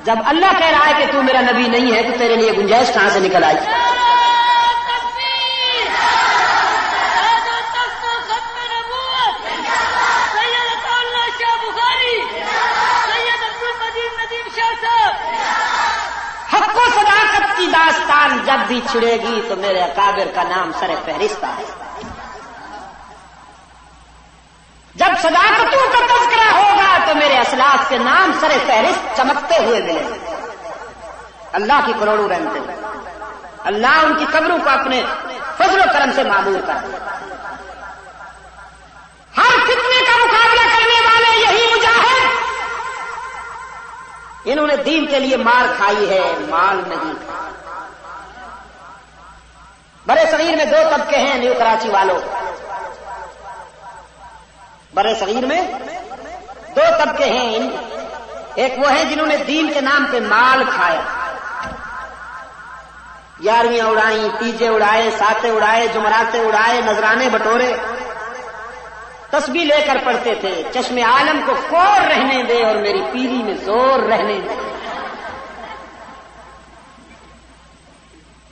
جب اللہ کہہ رہا ہے کہ تو میرا نبی نہیں ہے تو تیرے لیے گنجائش کہاں سے نکل آئی؟ حق و صداقت کی داستان جب بھی چھڑے گی تو میرے اکابر کا نام سر فہرست ہے. جب صداقتوں کا تذکرہ ہوگا تو میرے اسلاف کے نام سر فہرست چمکتے ہوئے ملے. اللہ کی کروڑوں رحمتیں، اللہ ان کی قبروں کو اپنے فضل و کرم سے معمور کر دے. ہر فتنے کا مقابلہ کرنے والے یہی مجاہد، انہوں نے دین کے لیے مار کھائی ہے، مال نہیں. برے صغیر میں 2 طبقے ہیں نیو کراچی والوں. برے صغیر میں 2 طبقے ہیں. ایک وہ ہیں جنہوں نے دین کے نام پہ مال کھایا، 11ویں اڑائیں، تیجے اڑائے، ساتیں اڑائے، جمعراتیں اڑائے، نذرانے بٹورے، تسبیح لے کر پڑھتے تھے چشم عالم کو کور رہنے دے اور میری پیری میں زور رہنے دے.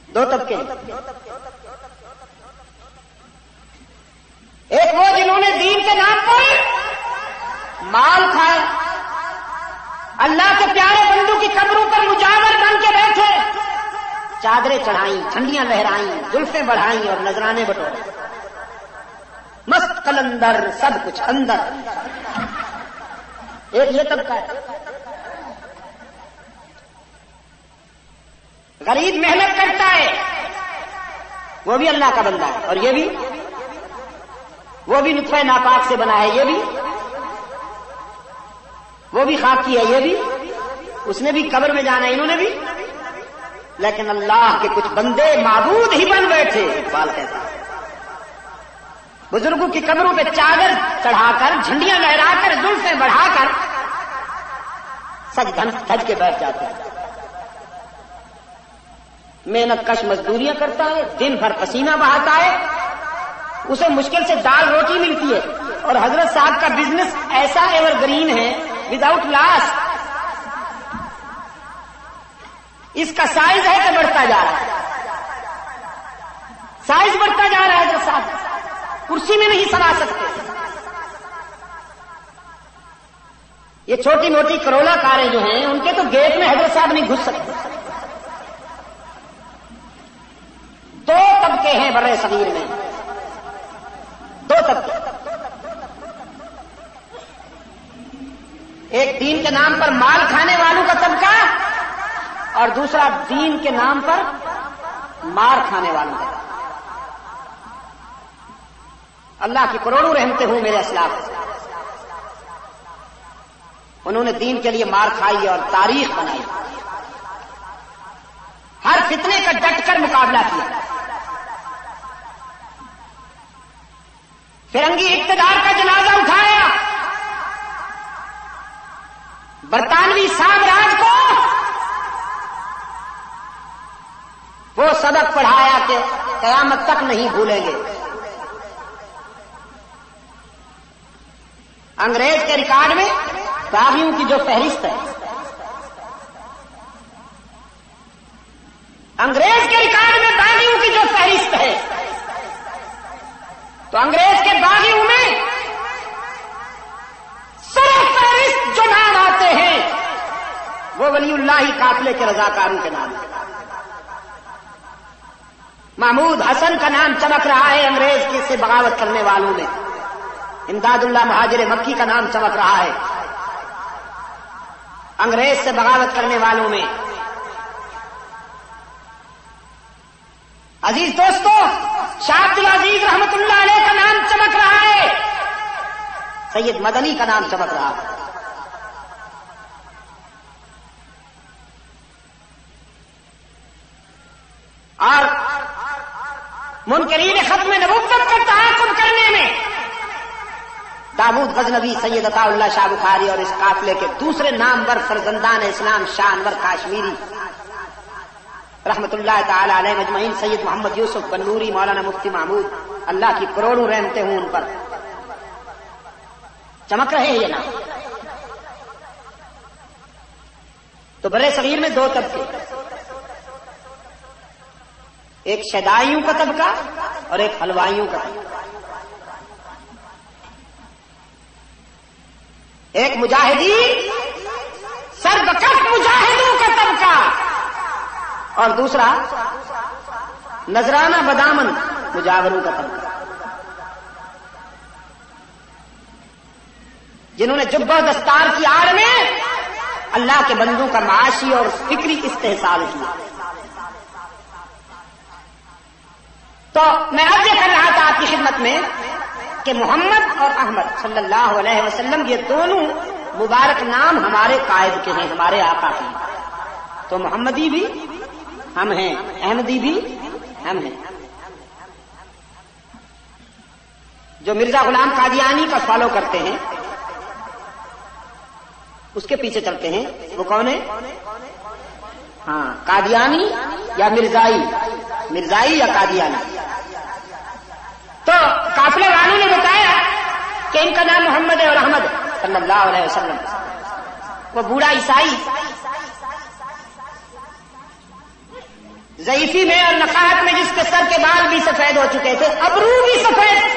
دو طبقے، ایک وہ جنہوں نے دین کے نام پر مال کھایا، اللہ کے پیارے بندوں کی قبروں پر مجاور بن کے بیٹھے، چادریں چڑھائیں، جھنڈیاں لہرائیں، زلفیں بڑھائیں اور نذرانے بٹورے، مست قلندر سب کچھ اندر. ایک یہ طبقہ ہے. غریب محنت کرتا ہے، وہ بھی اللہ کا بندہ ہے، اور یہ بھی، وہ بھی نطفہ ناپاک سے بنا ہے، یہ بھی، وہ بھی خاکی ہے، یہ بھی، اس نے بھی قبر میں جانا ہے، انہوں نے بھی. لیکن اللہ کے کچھ بندے معبود ہی بن بیٹھے. اقبال کہتا ہے بزرگوں کی قبروں پہ چادر چڑھا کر، جھنڈیاں لہرا کر، زلفیں بڑھا کر سج دھج کے بیٹھ جاتے ہیں. محنت کش مزدوریاں کرتا ہے، دن بھر پسینہ بہاتا ہے، اسے مشکل سے دال روٹی ملتی ہے، اور حضرت صاحب کا بزنس ایسا ایور گرین ہے وداؤٹ لاس. اس کا سائز ہے کہ بڑھتا جا رہا ہے، سائز بڑھتا جا رہا ہے. حضرت صاحب کرسی میں نہیں سما سکتے. یہ چھوٹی موٹی کرولا کاریں جو ہیں ان کے تو گیٹ میں حضرت صاحب نہیں گھس سکتے. دو طبقے ہیں برے صغیر میں، دو طبقے. ایک دین کے نام پر مال کھانے والوں کا طبقہ، اور دوسرا دین کے نام پر مار کھانے والوں کا. اللہ کی کروڑوں رحمتیں ہوں میرے اسلاف، انہوں نے دین کے لیے مار کھائی اور تاریخ بنائی، ہر فتنے کا ڈٹ کر مقابلہ کیا. فرنگی اقتدار کا جنازہ اٹھایا، برطانوی سامراج کو وہ سبق پڑھایا کہ قیامت تک نہیں بھولیں گے. انگریز کے ریکارڈ میں باغیوں کی جو فہرست ہے، انگریز کے ریکارڈ میں باغیوں کی جو فہرست ہے، تو انگریز کے باغیوں میں سرفہرست جو نام آتے ہیں وہ ولی اللہ قافلے کے رضاکاروں کے نام ہیں. محمود حسن کا نام چمک رہا ہے انگریز کے سے بغاوت کرنے والوں میں. امداد اللہ مہاجر مکی کا نام چمک رہا ہے انگریز سے بغاوت کرنے والوں میں. عزیز دوستو، شاہ عبد العزیز رحمت اللہ علیہ کا نام چمک رہا ہے، سید مدنی کا نام چمک رہا ہے. اور منکرین ختم نبوت کا تعاقب کرنے میں داود غزنوی، سید عطا اللہ شاہ بخاری اور اس قافلے کے دوسرے نامور فرزندان اسلام شاہ انور کاشمیری رحمت اللہ تعالی علیہ مجمعین، سید محمد یوسف بنوری، مولانا مفتی محمود، اللہ کی کروڑوں رحمتیں ہوں ان پر، چمک رہے ہیں یہ نام. تو برے صغیر میں دو طبقے، ایک شیدائیوں کا طبقہ اور ایک حلوائیوں کا طبقہ. ایک مجاہدین سربکش مجاہدوں کا طبقہ اور دوسرا نذرانہ بدامن مجاوروں کا طبقہ، جنہوں نے جبہ دستار کی آڑ میں اللہ کے بندوں کا معاشی اور فکری استحصال کیا. تو میں عرض کر رہا تھا آپ کی خدمت میں کہ محمد اور احمد صلی اللہ علیہ وسلم یہ دونوں مبارک نام ہمارے قائد کے ہیں، ہمارے آقا کے ہیں. تو محمدی بھی ہم ہیں، احمدی بھی ہم ہیں. جو مرزا غلام قادیانی کا فالو کرتے ہیں، اس کے پیچھے چلتے ہیں، وہ کون ہے؟ ہاں، قادیانی یا مرزائی یا قادیانی. تو قافلے والوں نے بتایا کہ ان کا نام محمد ہے اور احمد صلی اللہ علیہ وسلم. وہ بوڑھا عیسائی ضعیفی میں اور نقاہت میں جس کے سر کے بال بھی سفید ہو چکے تھے، ابرو بھی سفید،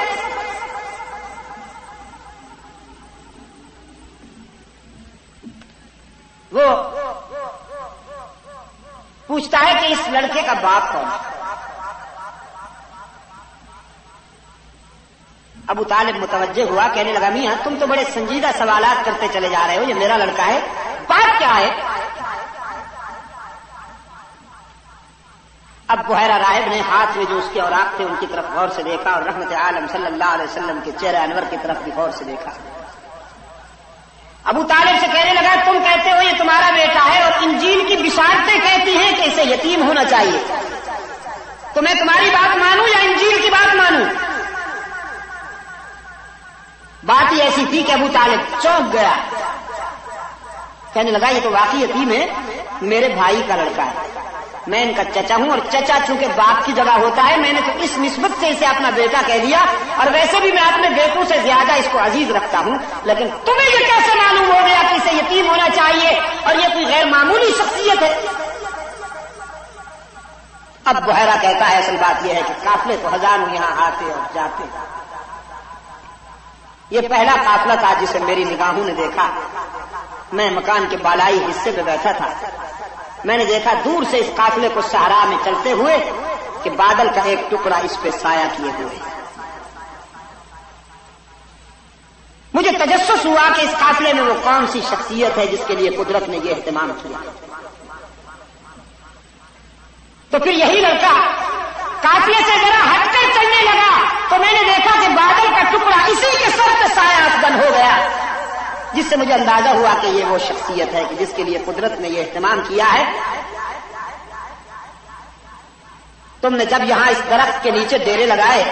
وہ پوچھتا ہے کہ اس لڑکے کا باپ کون ہے؟ ابو طالب متوجہ ہوا، کہنے لگا میاں تم تو بڑے سنجیدہ سوالات کرتے چلے جا رہے ہو، یہ میرا لڑکا ہے، باپ کیا ہے؟ اب بحیرہ راہب نے ہاتھ میں جو اس کے اوراق تھے ان کی طرف غور سے دیکھا اور رحمت عالم صلی اللہ علیہ وسلم کے چہرہ انور کی طرف بھی غور سے دیکھا. ابو طالب سے کہنے لگا تم کہتے ہو یہ تمہارا بیٹا ہے اور انجیل کی بشارتیں کہتی ہیں کہ اسے یتیم ہونا چاہیے، تو میں تمہاری بات مانوں یا انجیل کی بات مانوں؟ بات ہی ایسی تھی کہ ابو طالب چونک گیا، کہنے لگا یہ تو واقعی یتیم ہے، میرے بھائی کا لڑکا ہے، میں ان کا چچا ہوں، اور چچا چونکہ باپ کی جگہ ہوتا ہے میں نے تو اس نسبت سے اسے اپنا بیٹا کہہ دیا، اور ویسے بھی میں اپنے بیٹوں سے زیادہ اس کو عزیز رکھتا ہوں، لیکن تمہیں یہ کیسے معلوم ہو گیا کہ اسے یتیم ہونا چاہیے اور یہ کوئی غیر معمولی شخصیت ہے؟ اب بحیرہ کہتا ہے اصل بات یہ ہے کہ قافلے تو ہزاروں یہاں آتے اور جاتے، یہ پہلا قافلہ تھا جسے میری نگاہوں نے دیکھا. میں مکان کے بالائی حصے پہ بیٹھا تھا، میں نے دیکھا دور سے اس قافلے کو صحرا میں چلتے ہوئے کہ بادل کا ایک ٹکڑا اس پہ سایہ کیے ہوئے. مجھے تجسس ہوا کہ اس قافلے میں وہ کون سی شخصیت ہے جس کے لیے قدرت نے یہ اہتمام کیا. تو پھر یہی لڑکا قافلے سے ذرا ہٹ کر چلنے لگا تو میں نے دیکھا کہ بادل کا ٹکڑا اسی کے سر پہ سایہ افغان ہو گیا، جس سے مجھے اندازہ ہوا کہ یہ وہ شخصیت ہے کہ جس کے لیے قدرت نے یہ اہتمام کیا ہے. تم نے جب یہاں اس درخت کے نیچے ڈیرے لگائے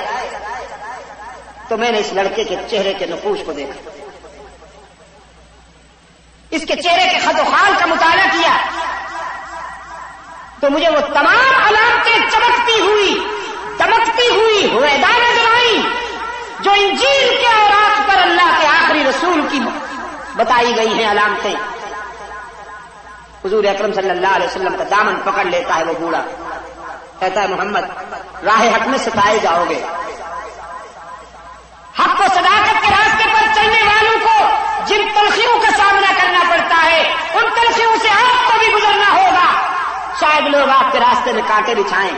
تو میں نے اس لڑکے کے چہرے کے نقوش کو دیکھا، اس کے چہرے کے خط و خال کا مطالعہ کیا تو مجھے وہ تمام علامتیں چمکتی ہوئی دمکتی ہوئی ہویدا نظر آئیں جو انجیل کے اوراق پر اللہ کے آخری رسول کی بتائی گئی ہیں علامتیں. حضور اکرم صلی اللہ علیہ وسلم کا دامن پکڑ لیتا ہے وہ بوڑھا، کہتا ہے محمد راہ حق میں ستائے جاؤ گے، حق و صداقت کے راستے پر چلنے والوں کو جن تلخیوں کا سامنا کرنا پڑتا ہے ان تلخیوں سے آپ کو بھی گزرنا ہوگا. شاید لوگ آپ کے راستے میں کانٹے بچھائیں،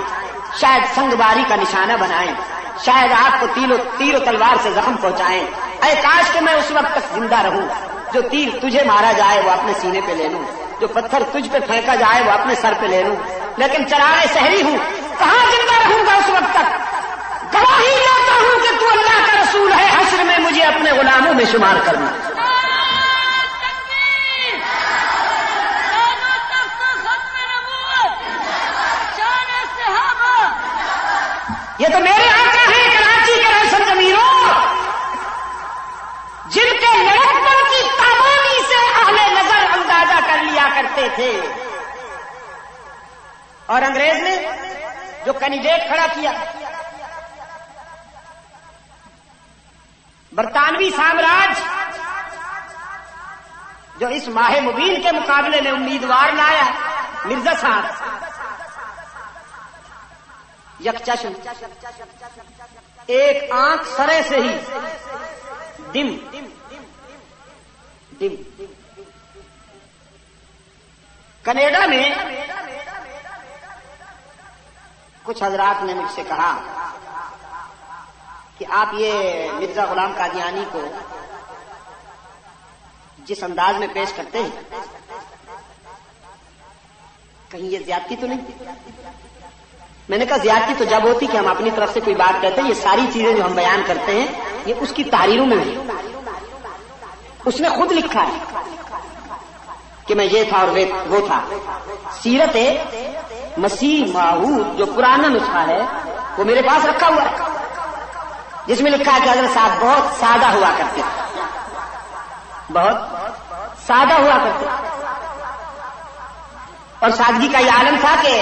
شاید سنگ باری کا نشانہ بنائیں، شاید آپ کو تیر و تلوار سے زخم پہنچائیں. اے کاش کہ میں اس وقت تک زندہ رہوں جو تیر تجھے مارا جائے وہ اپنے سینے پہ لے لوں، جو پتھر تجھ پہ پھینکا جائے وہ اپنے سر پہ لے لوں، لیکن چراغ سحری ہوں، کہاں زندہ رہوں گا اس وقت تک؟ گواہی دیتا ہوں کہ تو اللہ کا رسول ہے، حشر میں مجھے اپنے غلاموں میں شمار کرنا. یہ تو میرے آقا ہیں کراچی کے روشن ضمیروں، جن کے لڑکپن کی تابانی سے اہل نظر اندازہ کر لیا کرتے تھے. اور انگریز نے جو کینڈیڈیٹ کھڑا کیا، برطانوی سامراج جو اس ماہ مبین کے مقابلے میں امیدوار لایا، مرزا صاحب یکچشم ایک آنکھ سرے سے ہی دم کینیڈا میں کچھ حضرات نے مجھ سے کہا کہ آپ یہ مرزا غلام قادیانی کو جس انداز میں پیش کرتے ہیں کہیں یہ زیادتی تو نہیں؟ میں نے کہا زیادتی تو جب ہوتی کہ ہم اپنی طرف سے کوئی بات کہتے ہیں، یہ ساری چیزیں جو ہم بیان کرتے ہیں یہ اس کی تحریروں میں ہے، اس نے خود لکھا ہے کہ میں یہ تھا اور وہ تھا. سیرت مسیح ماعود جو پرانا نسخہ ہے وہ میرے پاس رکھا ہوا ہے، جس میں لکھا ہے کہ حضرت صاحب بہت سادہ ہوا کرتے تھے، بہت سادہ ہوا کرتے، اور سادگی کا یہ عالم تھا کہ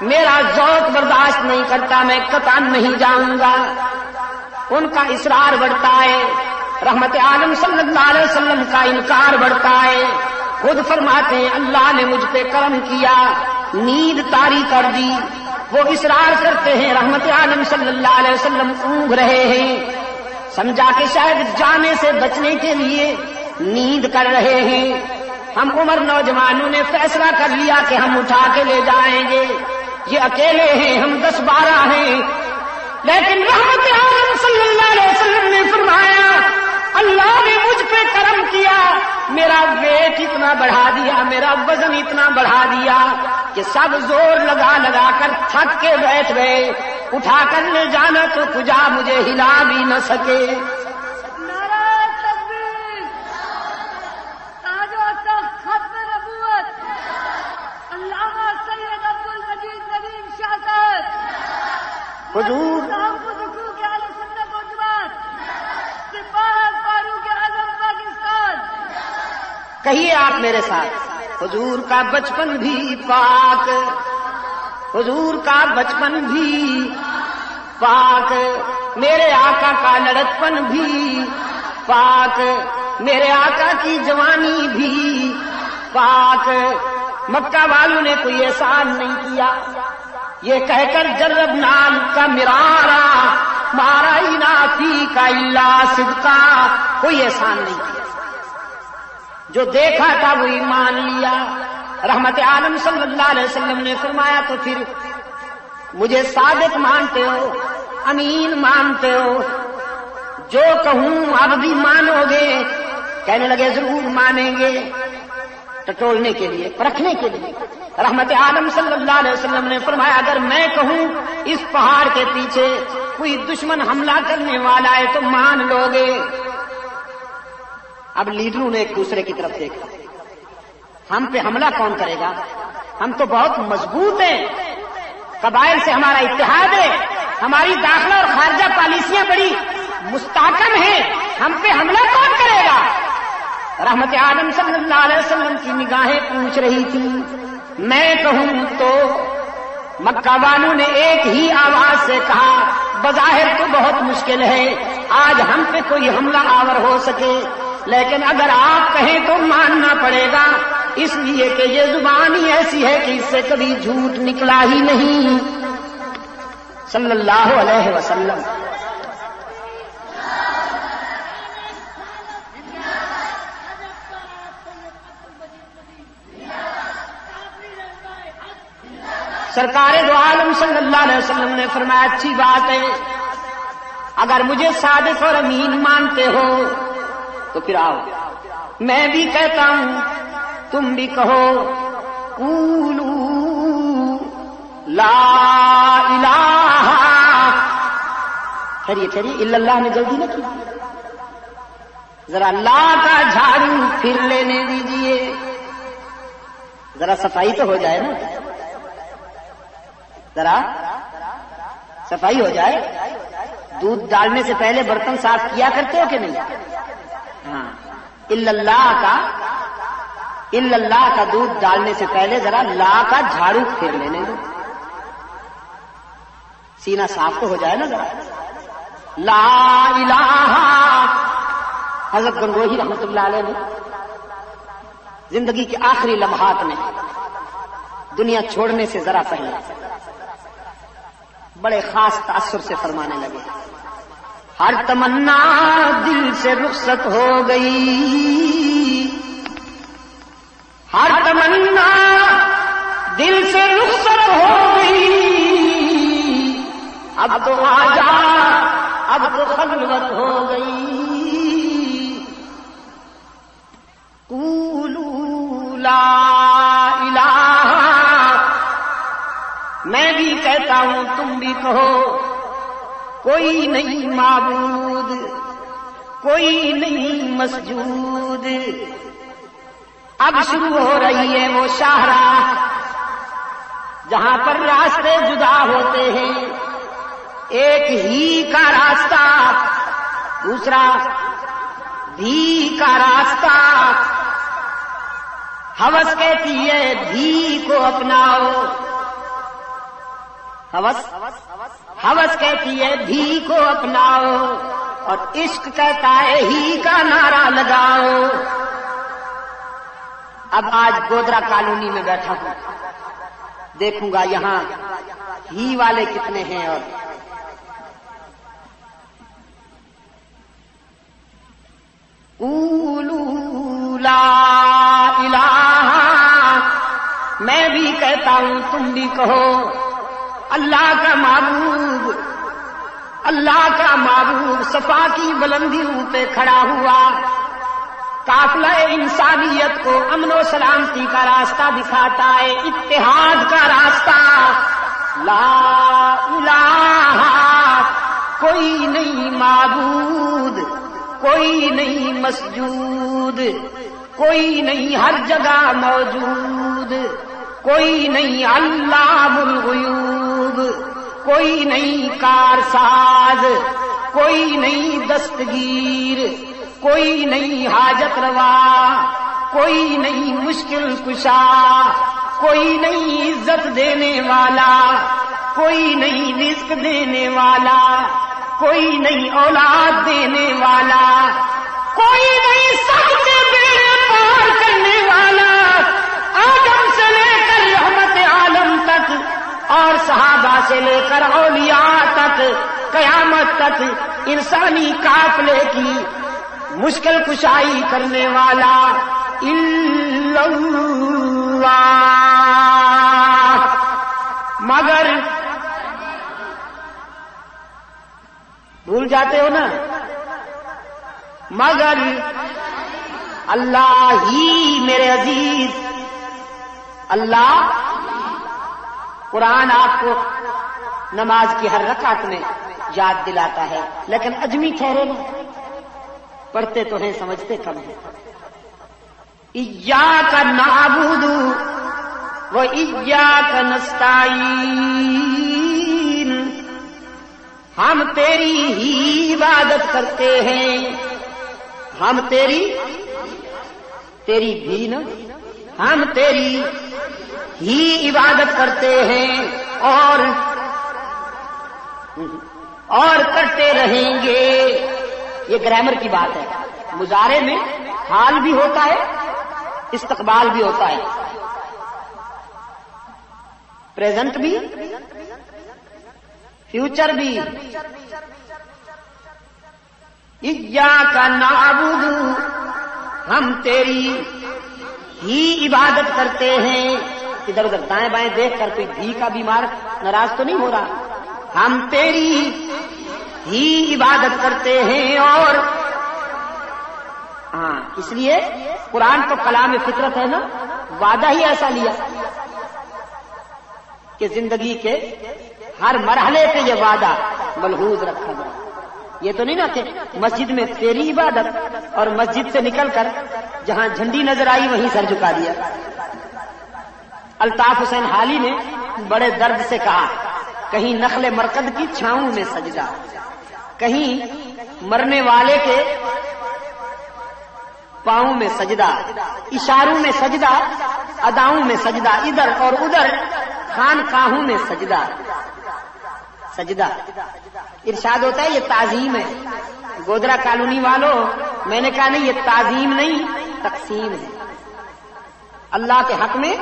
میرا ذوق برداشت نہیں کرتا، میں قطعاً نہیں جاؤں گا۔ ان کا اصرار بڑھتا ہے، رحمت عالم صلی اللہ علیہ وسلم کا انکار بڑھتا ہے۔ خود فرماتے ہیں اللہ نے مجھ پہ کرم کیا، نیند طاری کر دی۔ وہ اصرار کرتے ہیں، رحمت عالم صلی اللہ علیہ وسلم اونگ رہے ہیں، سمجھا کہ شاید جانے سے بچنے کے لیے نیند کر رہے ہیں۔ ہم عمر نوجوانوں نے فیصلہ کر لیا کہ ہم اٹھا کے لے جائیں گے، یہ اکیلے ہیں، ہم 10-12 ہیں۔ لیکن رحمت عالم صلی اللہ علیہ وسلم نے فرمایا اللہ نے مجھ پہ کرم کیا، میرا ویٹ اتنا بڑھا دیا، میرا وزن اتنا بڑھا دیا کہ سب زور لگا لگا کر تھک کے بیٹھ گئے۔ اٹھا کر لے جانا تو کجا مجھے ہلا بھی نہ سکے۔ حضور کہیے آپ میرے ساتھ، حضور کا بچپن بھی پاک، حضور کا بچپن بھی پاک، میرے آقا کا لڑکپن بھی پاک، میرے آقا کی جوانی بھی پاک۔ مکہ والوں نے کوئی احسان نہیں کیا، یہ کہہ کر جرب نام کا مرارا مارا فی کا اللہ صدقہ، کوئی احسان نہیں کیا، جو دیکھا تھا وہی مان لیا۔ رحمت عالم صلی اللہ علیہ وسلم نے فرمایا تو پھر مجھے صادق مانتے ہو، امین مانتے ہو، جو کہوں اب بھی مانو گے؟ کہنے لگے ضرور مانیں گے، ٹٹولنے کے لیے، پرکھنے کے لیے۔ رحمت عالم صلی اللہ علیہ وسلم نے فرمایا اگر میں کہوں اس پہاڑ کے پیچھے کوئی دشمن حملہ کرنے والا ہے تو مان لو گے؟ اب لیڈروں نے ایک دوسرے کی طرف دیکھا، ہم پہ حملہ کون کرے گا؟ ہم تو بہت مضبوط ہیں، قبائل سے ہمارا اتحاد ہے، ہماری داخلہ اور خارجہ پالیسیاں بڑی مستحکم ہیں، ہم پہ حملہ کون کرے گا؟ رحمت عالم صلی اللہ علیہ وسلم کی نگاہیں پوچھ رہی تھی میں کہوں تو؟ مکہ والوں نے ایک ہی آواز سے کہا بظاہر تو بہت مشکل ہے آج ہم پہ کوئی حملہ آور ہو سکے، لیکن اگر آپ کہیں تو ماننا پڑے گا، اس لیے کہ یہ زبان ہی ایسی ہے کہ اس سے کبھی جھوٹ نکلا ہی نہیں۔ صلی اللہ علیہ وسلم۔ سرکار دو عالم صلی اللہ علیہ وسلم نے فرمایا اچھی بات ہے، اگر مجھے صادق اور امین مانتے ہو تو پھر آؤ، میں بھی کہتا ہوں تم بھی کہو قولوا لا الہ، ٹھہریے الا اللہ نے جلدی نہ کی، ذرا اللہ کا جھاڑو پھر لینے دیجئے، ذرا صفائی تو ہو جائے نا، ذرا صفائی ہو جائے۔ دودھ ڈالنے سے پہلے برتن صاف کیا کرتے ہو کہ نہیں؟ ہاں، الا اللہ کا دودھ ڈالنے سے پہلے ذرا لا کا جھاڑو پھیر لینے دو، سینہ صاف تو ہو جائے نا ذرا۔ لا الہ، حضرت گنگوہی رحمت اللہ علیہ نے زندگی کے آخری لمحات میں دنیا چھوڑنے سے ذرا پہلے بڑے خاص تاثر سے فرمانے لگے، ہر تمنا دل سے رخصت ہو گئی، ہر تمنا دل سے رخصت ہو گئی، اب تو آجا اب تو خلوت ہو گئی، قولوا لا الہ، میں بھی کہتا ہوں تم بھی کہو کوئی نہیں معبود، کوئی نہیں مسجود۔ اب شروع ہو رہی ہے وہ شاہراہ جہاں پر راستے جدا ہوتے ہیں، ایک ہی کا راستہ، دوسرا بھی کا راستہ، ہوس کہتی ہے بھی کو اپناؤ، ہوس کہتی ہے بھی کو اپناؤ اور عشق کہتا ہے ہی کا نعرہ لگاؤ۔ اب آج گودرا کالونی میں بیٹھا ہوں، دیکھوں گا یہاں ہی والے کتنے ہیں اور قولوا لا الہ، میں بھی کہتا ہوں تم بھی کہو اللہ کا معبود، اللہ کا معبود صفا کی بلندیوں پہ کھڑا ہوا، قافلہ انسانیت کو امن و سلامتی کا راستہ دکھاتا ہے، اتحاد کا راستہ۔ لا الہ، کوئی نہیں معبود، کوئی نہیں مسجود، کوئی نہیں ہر جگہ موجود، کوئی نہیں علام الغیوب، کوئی نہیں کارساز، کوئی نہیں دستگیر، کوئی نہیں حاجت روا، کوئی نہیں مشکل کشا، کوئی نہیں عزت دینے والا، کوئی نہیں رزق دینے والا، کوئی نہیں اولاد دینے والا، کوئی نہیں سب کے بیڑے پار کرنے والا، آدم سے لے کر رحمت عالم تک اور صحابہ سے لے کر اولیاء تک قیامت تک انسانی قافلے کی مشکل کشائی کرنے والا الا اللہ۔ مگر بھول جاتے ہو نا، مگر اللہ ہی میرے عزیز، اللہ قرآن آپ کو نماز کی ہر رکعت میں یاد دلاتا ہے، لیکن اجمی ٹھہرے نا، پڑھتے تو ہیں سمجھتے کم ہیں۔ ایاک نعبد و ایاک نستعین، ہم تیری ہی عبادت کرتے ہیں، ہم تیری بھی نا، ہم تیری ہی عبادت کرتے ہیں اور کرتے رہیں گے۔ یہ گرامر کی بات ہے، مضارع میں حال بھی ہوتا ہے، استقبال بھی ہوتا ہے، پریزنٹ بھی، فیوچر بھی۔ ایاک نعبد، ہم تیری ہی عبادت کرتے ہیں۔ ادھر ادھر دائیں بائیں دیکھ کر کوئی بھی کا بیمار ناراض تو نہیں ہو رہا، ہم تیری ہی عبادت کرتے ہیں۔ اور ہاں، اس لیے قرآن تو کلام فطرت ہے نا، وعدہ ہی ایسا لیا کہ زندگی کے ہر مرحلے پہ یہ وعدہ ملحوظ رکھا گیا۔ یہ تو نہیں نا کہ مسجد میں تیری عبادت اور مسجد سے نکل کر جہاں جھنڈی نظر آئی وہیں سر جھکا دیا۔ الطاف حسین حالی نے بڑے درد سے کہا، کہیں نخل مرقد کی چھاؤں میں سجدہ، کہیں مرنے والے کے پاؤں میں سجدہ، اشاروں میں سجدہ، اداؤں میں سجدہ، ادھر اور ادھر خانقاہوں میں سجدہ۔ سجدہ ارشاد ہوتا ہے یہ تعظیم ہے۔ گودرا کالونی والوں، میں نے کہا نہیں، یہ تعظیم نہیں، تقسیم ہے۔ اللہ کے حق میں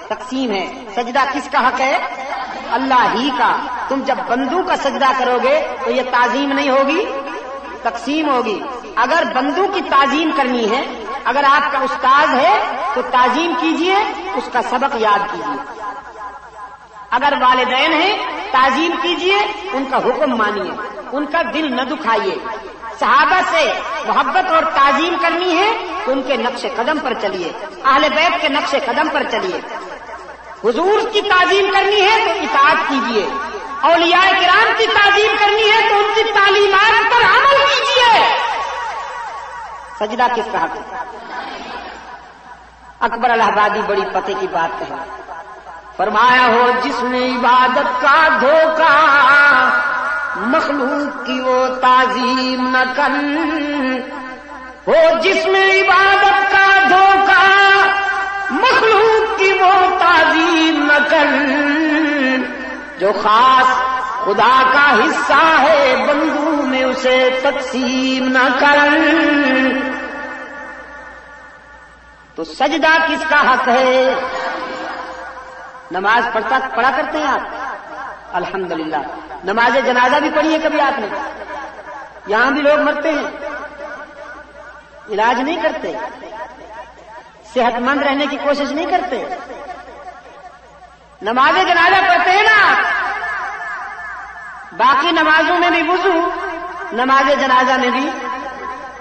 تقسیم ہے۔ سجدہ کس کا حق ہے؟ اللہ ہی کا۔ تم جب بندوں کا سجدہ کرو گے تو یہ تعظیم نہیں ہوگی، تقسیم ہوگی۔ اگر بندوں کی تعظیم کرنی ہے، اگر آپ کا استاد ہے تو تعظیم کیجئے، اس کا سبق یاد کیجئے۔ اگر والدین ہیں تعظیم کیجئے، ان کا حکم مانیے، ان کا دل نہ دکھائیے۔ صحابہ سے محبت اور تعظیم کرنی ہے تو ان کے نقش قدم پر چلیے، اہل بیت کے نقش قدم پر چلیے۔ حضور کی تعظیم کرنی ہے تو اطاعت کیجئے، اولیاء کرام کی تعظیم کرنی ہے تو ان کی تعلیمات پر عمل کیجئے۔ سجدہ کس کا حق ہے؟ اکبر الہ آبادی بڑی پتے کی بات کہے، فرمایا ہو جس نے عبادت کا دھوکہ مخلوق کی وہ تعظیم نہ کر، ہو جس میں عبادت کا دھوکہ مخلوق کی وہ تعظیم نہ کر، جو خاص خدا کا حصہ ہے بندوں میں اسے تقسیم نہ کرن. تو سجدہ کس کا حق ہے؟ نماز پڑھا کرتے ہیں آپ؟ الحمدللہ. نماز جنازہ بھی پڑھی ہے کبھی آپ نے؟ یہاں بھی لوگ مرتے ہیں، علاج نہیں کرتے، صحت مند رہنے کی کوشش نہیں کرتے. نماز جنازہ پڑھتے ہیں نا، باقی نمازوں میں بھی وضو، نماز جنازہ میں بھی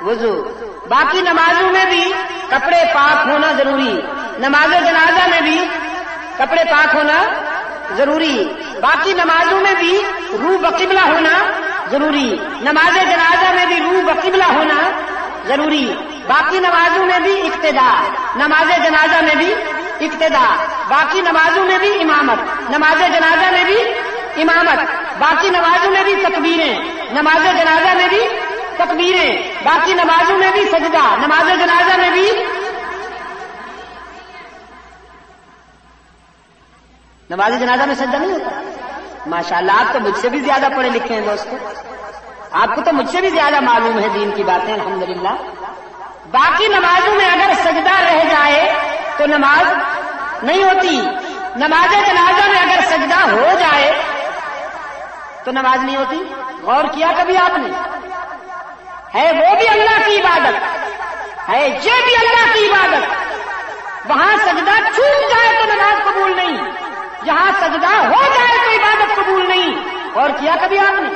وضو، باقی نمازوں میں بھی کپڑے پاک ہونا ضروری، نماز جنازہ میں بھی کپڑے پاک ہونا ضروری، باقی نمازوں میں بھی روح بقبلہ ہونا ضروری، نماز جنازہ میں بھی روح بقبلہ ہونا ضروری، باقی نمازوں میں بھی اقتدا، نماز جنازہ میں بھی اقتدا، باقی نمازوں میں بھی امامت، نماز جنازہ میں بھی امامت، باقی نمازوں میں بھی تکبیریں، نماز جنازہ میں بھی تکبیریں، باقی نمازوں میں بھی سجدہ، نماز جنازہ میں بھی. نماز جنازہ میں سجدہ نہیں ہوتا؟ ماشاءاللہ، آپ تو مجھ سے بھی زیادہ پڑھے لکھے ہیں دوستو، آپ کو تو مجھ سے بھی زیادہ معلوم ہے دین کی باتیں الحمدللہ. باقی نمازوں میں اگر سجدہ رہ جائے تو نماز نہیں ہوتی، نماز جنازہ میں اگر سجدہ ہو جائے تو نماز نہیں ہوتی. غور کیا کبھی آپ نے؟ ہے وہ بھی اللہ کی عبادت ہے، یہ بھی اللہ کی عبادت. وہاں سجدہ چھوٹ جائے تو نماز قبول نہیں، جہاں سجدہ ہو جائے تو عبادت قبول نہیں. اور کیا کبھی آپ نے؟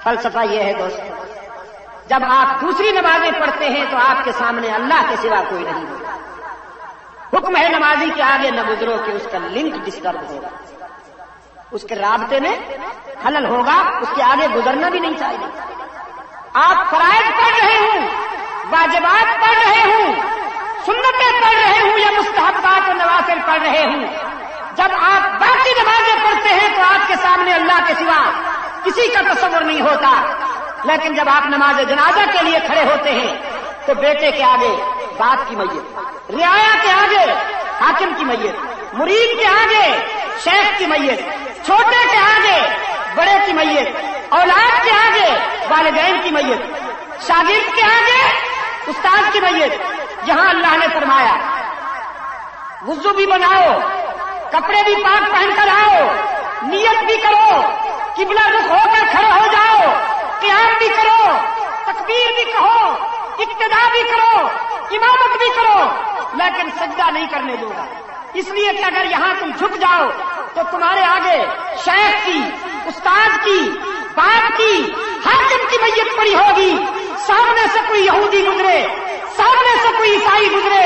فلسفہ یہ ہے دوست، جب آپ دوسری نمازیں پڑھتے ہیں تو آپ کے سامنے اللہ کے سوا کوئی نہیں ہوتا. حکم ہے نمازی کے آگے نہ گزرو کہ اس کا لنک ڈسٹرب ہوگا، اس کے رابطے میں خلل ہوگا، اس کے آگے گزرنا بھی نہیں چاہیے. آپ فرائض پڑھ رہے ہوں، واجبات پڑھ رہے ہوں، سنتیں پڑھ رہے ہوں یا مستحبات و نوافل پڑھ رہے ہوں، جب آپ باقی نمازیں پڑھتے ہیں تو آپ کے سامنے اللہ کے سوا کسی کا تصور نہیں ہوتا. لیکن جب آپ نماز جنازہ کے لیے کھڑے ہوتے ہیں تو بیٹے کے آگے باپ کی میت، رعایا کے آگے حاکم کی میت، مرید کے آگے شیخ کی میت، چھوٹے کے آگے بڑے کی میت، اولاد کے آگے والدین کی میت، شاگرد کے آگے استاد کی میت. جہاں اللہ نے فرمایا وضو بھی بناؤ، کپڑے بھی پاک پہن کر آؤ، نیت بھی کرو، قبلہ رخ ہو کر کھڑے ہو جاؤ، قیام بھی کرو، تکبیر بھی کہو، اقتدا بھی کرو، امامت بھی کرو، لیکن سجدہ نہیں کرنے دو گا. اس لیے کہ اگر یہاں تم جھک جاؤ تو تمہارے آگے شیخ کی، استاد کی، باپ کی، حاکم کی میت پڑی ہوگی. سامنے سے کوئی یہودی گزرے، سامنے سے کوئی عیسائی گزرے،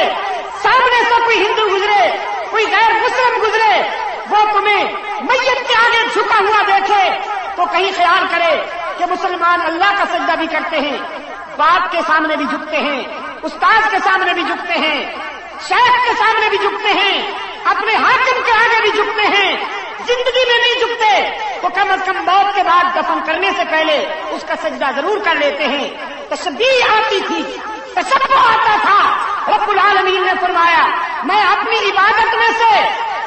سامنے سے کوئی ہندو گزرے، کوئی غیر مسلم گزرے، وہ تمہیں میت کے آگے جھکا ہوا دیکھے تو کہیں خیال کرے کہ مسلمان اللہ کا سجدہ بھی کرتے ہیں، باپ کے سامنے بھی جھکتے ہیں، استاد کے سامنے بھی جھکتے ہیں، شیخ کے سامنے بھی جھکتے ہیں، اپنے حاکم کے آگے بھی جھکتے ہیں. زندگی میں نہیں جھکتے تو کم از کم موت کے بعد دفن کرنے سے پہلے اس کا سجدہ ضرور کر لیتے ہیں. تشبیہ آتی تھی، تشبہ آتا تھا. رب العالمین نے فرمایا میں اپنی عبادت میں سے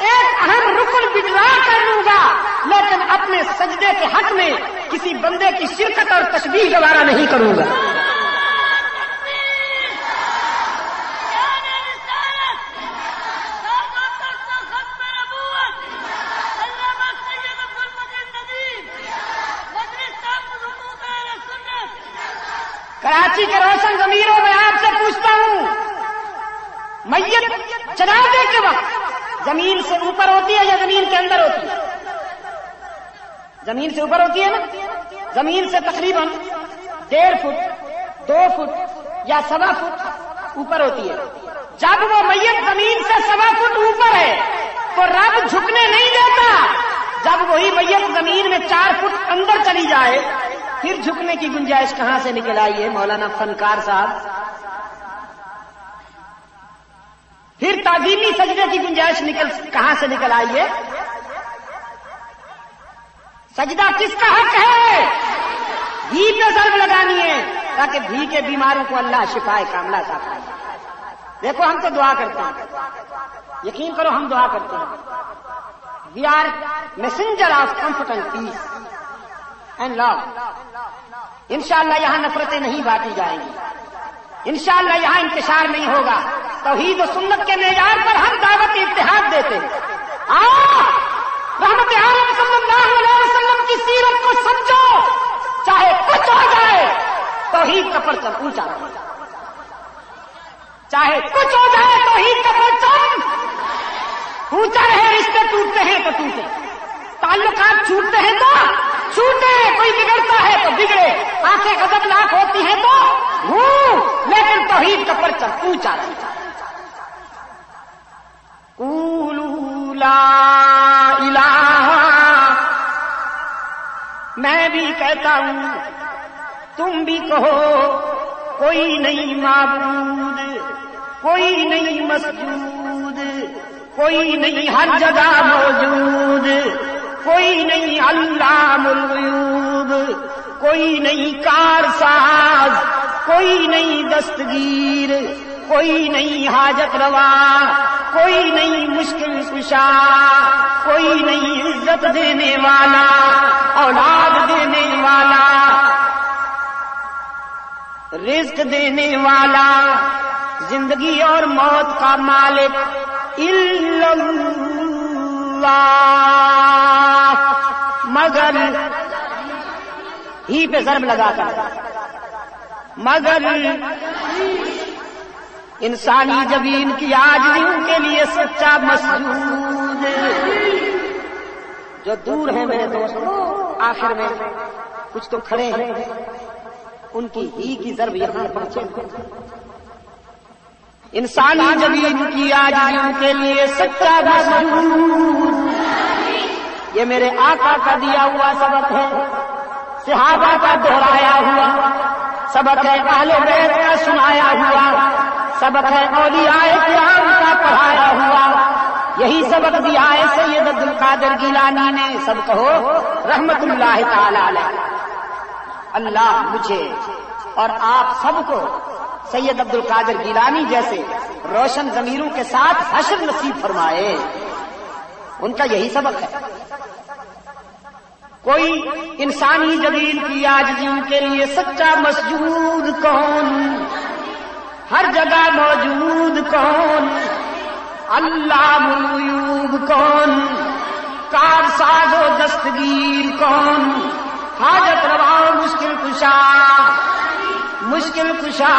ایک اہم رکن بدلا کر لوں گا، لیکن اپنے سجدے کے حق میں کسی بندے کی شرکت اور تشبیہ گوارا نہیں کروں گا. کراچی کے روشن ضمیروں میں آپ سے پوچھتا ہوں، میت جنازے کے وقت زمین سے اوپر ہوتی ہے یا زمین کے اندر ہوتی ہے؟ زمین سے اوپر ہوتی ہے نا؟ زمین سے تقریباً 1.5 فٹ 2 فٹ یا 1.25 فٹ اوپر ہوتی ہے. جب وہ میت زمین سے 1.25 فٹ اوپر ہے تو رب جھکنے نہیں دیتا. جب وہی میت زمین میں 4 فٹ اندر چلی جائے پھر جھکنے کی گنجائش کہاں سے نکل آئی ہے مولانا فنکار صاحب؟ پھر تعظیمی سجدے کی گنجائش کہاں سے نکل آئی ہے؟ سجدہ کس کا حق ہے؟ گھی پہ ضرب لگانی ہے تاکہ گھی کے بیماروں کو اللہ شفائے کاملہ عطا فرمائے. دیکھو ہم تو دعا کرتے ہیں، یقین کرو ہم دعا کرتے ہیں، We are messenger of comfort and peace and love. انشاءاللہ یہاں نفرتیں نہیں بانٹی جائیں گی, انشاءاللہ یہاں انتشار نہیں ہوگا. توحید و سنت کے معیار پر ہم دعوت اتحاد دیتے ہیں. رحمت عالم صلی اللہ علیہ وسلم کی سیرت کو سمجھو, چاہے کچھ ہو جائے توحید کا پرچم اونچا رہے, چاہے کچھ ہو جائے توحید کا پرچم اونچا رہے. رشتے ٹوٹتے ہیں تو ٹوٹے, تعلقات چھوٹتے ہیں تو چھوٹے, کوئی بگڑتا ہے تو بگڑے, آنکھیں غضبناک ہوتی ہیں تو لیکن توحید کا پرچم اونچا رہے. قولوا لا الہ, میں بھی کہتا ہوں تم بھی کہو کوئی نہیں معبود, کوئی نہیں مسجود, کوئی نہیں ہر جگہ موجود, کوئی نہیں علام الغیوب, کوئی نہیں کارساز, کوئی نہیں دستگیر, کوئی نہیں حاجت روا, کوئی نہیں مشکل کشا, کوئی نہیں عزت دینے والا, اولاد دینے والا, رزق دینے والا, زندگی اور موت کا مالک الا اللہ, مگر ہی پہ ضرب لگا کر, مگر انسانی جبین کی عاجزیوں کے لیے سچا مسجود. جو دور ہیں میرے دوست آخر میں کچھ تو کھڑے ہیں, ان کی ہی کی ضرب یہاں پہنچے. انسانی جبین کی عاجزیوں کے لیے سچا مسجود, یہ میرے آقا کا دیا ہوا سبق ہے, صحابہ کا دہرایا ہوا سبق ہے, اہل بیت کا سنایا ہوا سبق ہے, اولیاء کرام کا پڑھایا ہوا. یہی سبق دیا ہے سید عبد القادر گیلانی نے. سب کہو رحمت اللہ تعالی علیہ. اللہ مجھے اور آپ سب کو سید عبد القادر گیلانی جیسے روشن ضمیروں کے ساتھ حشر نصیب فرمائے. ان کا یہی سبق ہے. کوئی انسانی جلیل کی عاجزیوں کے لیے سچا مسجود کون, ہر جگہ موجود کون, علام الغیوب کون, کارساز و دستگیر کون, حاجت روا مشکل کشا, مشکل کشا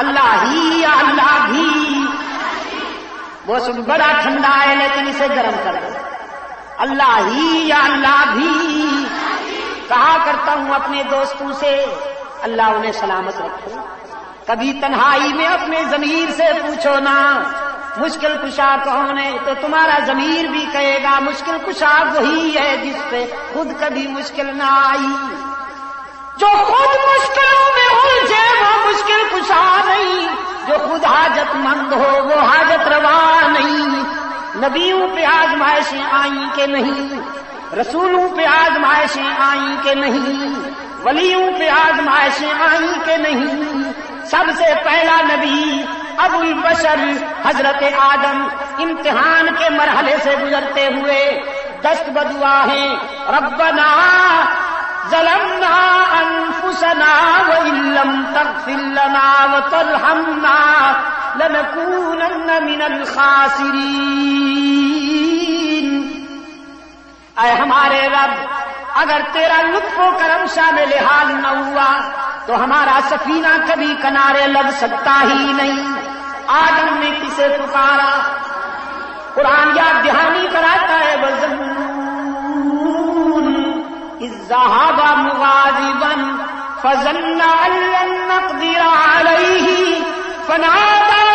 اللہ ہی, اللہ بھی. وہ سب بڑا ٹھنڈا ہے لیکن اسے گرم کر دو. اللہ ہی یا اللہ بھی. کہا کرتا ہوں اپنے دوستوں سے اللہ انہیں سلامت رکھے. کبھی تنہائی میں اپنے ضمیر سے پوچھو نا مشکل کشا کون ہے, تو تمہارا ضمیر بھی کہے گا مشکل کشا وہی ہے جس پہ خود کبھی مشکل نہ آئی. جو خود مشکلوں میں الجھے وہ مشکل کشا نہیں, جو خود حاجت مند ہو وہ حاجت روا نہیں. نبیوں پہ آزمائشیں آئیں کہ نہیں, رسولوں پہ آزمائشیں آئیں کہ نہیں, ولیوں پہ آزمائشیں آئیں کہ نہیں. سب سے پہلا نبی ابو البشر حضرت آدم امتحان کے مرحلے سے گزرتے ہوئے دست بدعا ہیں, ربنا ظلمنا انفسنا وان لم تغفر لنا وترحمنا لنكونن من الخاسرین. اے ہمارے رب, اگر تیرا لطف و کرم شامل حال نہ ہوا تو ہمارا سفینہ کبھی کنارے لگ سکتا ہی نہیں. آدم نے کسے پکارا؟ قرآن یاد دہانی کراتا ہے وَظَنُّونَ إِذْ ذَهَبَ مُغَاضِبًا فَظَنَّ أَن لَّن نَّقْدِرَ عَلَيْهِ فَنَادَىٰ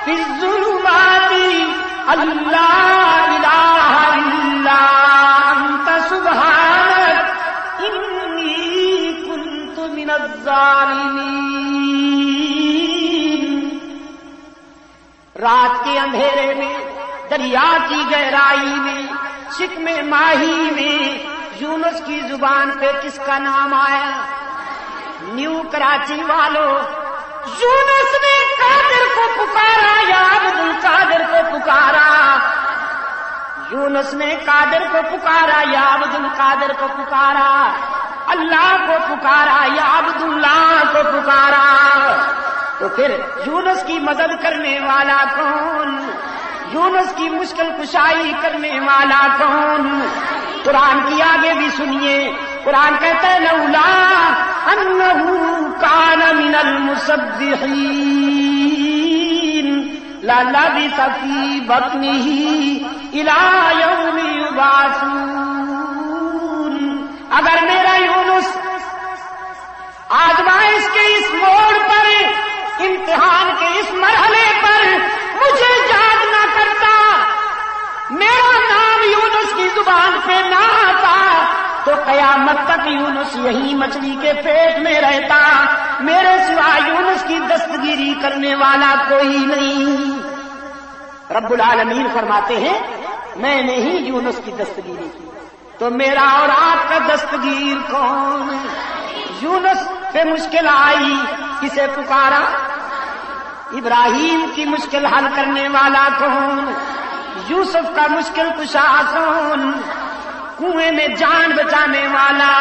فِي الظُّلُمَاتِ أَن لَّا إِلَٰهَ إِلَّا أَنتَ سُبْحَانَكَ إِنِّي كُنتُ مِنَ الظَّالِمِينَ. رات کے اندھیرے میں, دریا کی گہرائی میں, شکم ماہی میں یونس کی زبان پہ کس کا نام آیا؟ نیو کراچی والوں, یونس نے قادر کو پکارا یا عبد القادر کو پکارا. یونس نے قادر کو پکارا، یا عبد القادر کو پکارا، اللہ کو پکارا، یا عبد اللہ کو پکارا، تو پھر یونس کی مدد کرنے والا کون؟ یونس کی مشکل کشائی کرنے والا کون؟ قرآن کی آگے بھی سنیے، قرآن کہتا ہے لولا انہ کان من المسبحین للبث فی بطنہ الی یوم یبعثون۔ اگر میرا یونس آزمائش کے اس موڑ پر، امتحان کے اس مرحلے پر مجھے یاد نہ کرتا، میرا نام یونس کی زبان پہ نہ آتا، تو قیامت تک یونس یہی مچھلی کے پیٹ میں رہتا، میرے سوا یونس کی دستگیری کرنے والا کوئی نہیں۔ رب العالمین فرماتے ہیں میں نے ہی یونس کی دستگیری کی، تو میرا اور آپ کا دستگیر کون؟ یونس پہ مشکل آئی، کسے پکارا؟ ابراہیم کی مشکل حل کرنے والا کون؟ یوسف کا مشکل کشا کون؟ کنویں میں جان بچانے والا،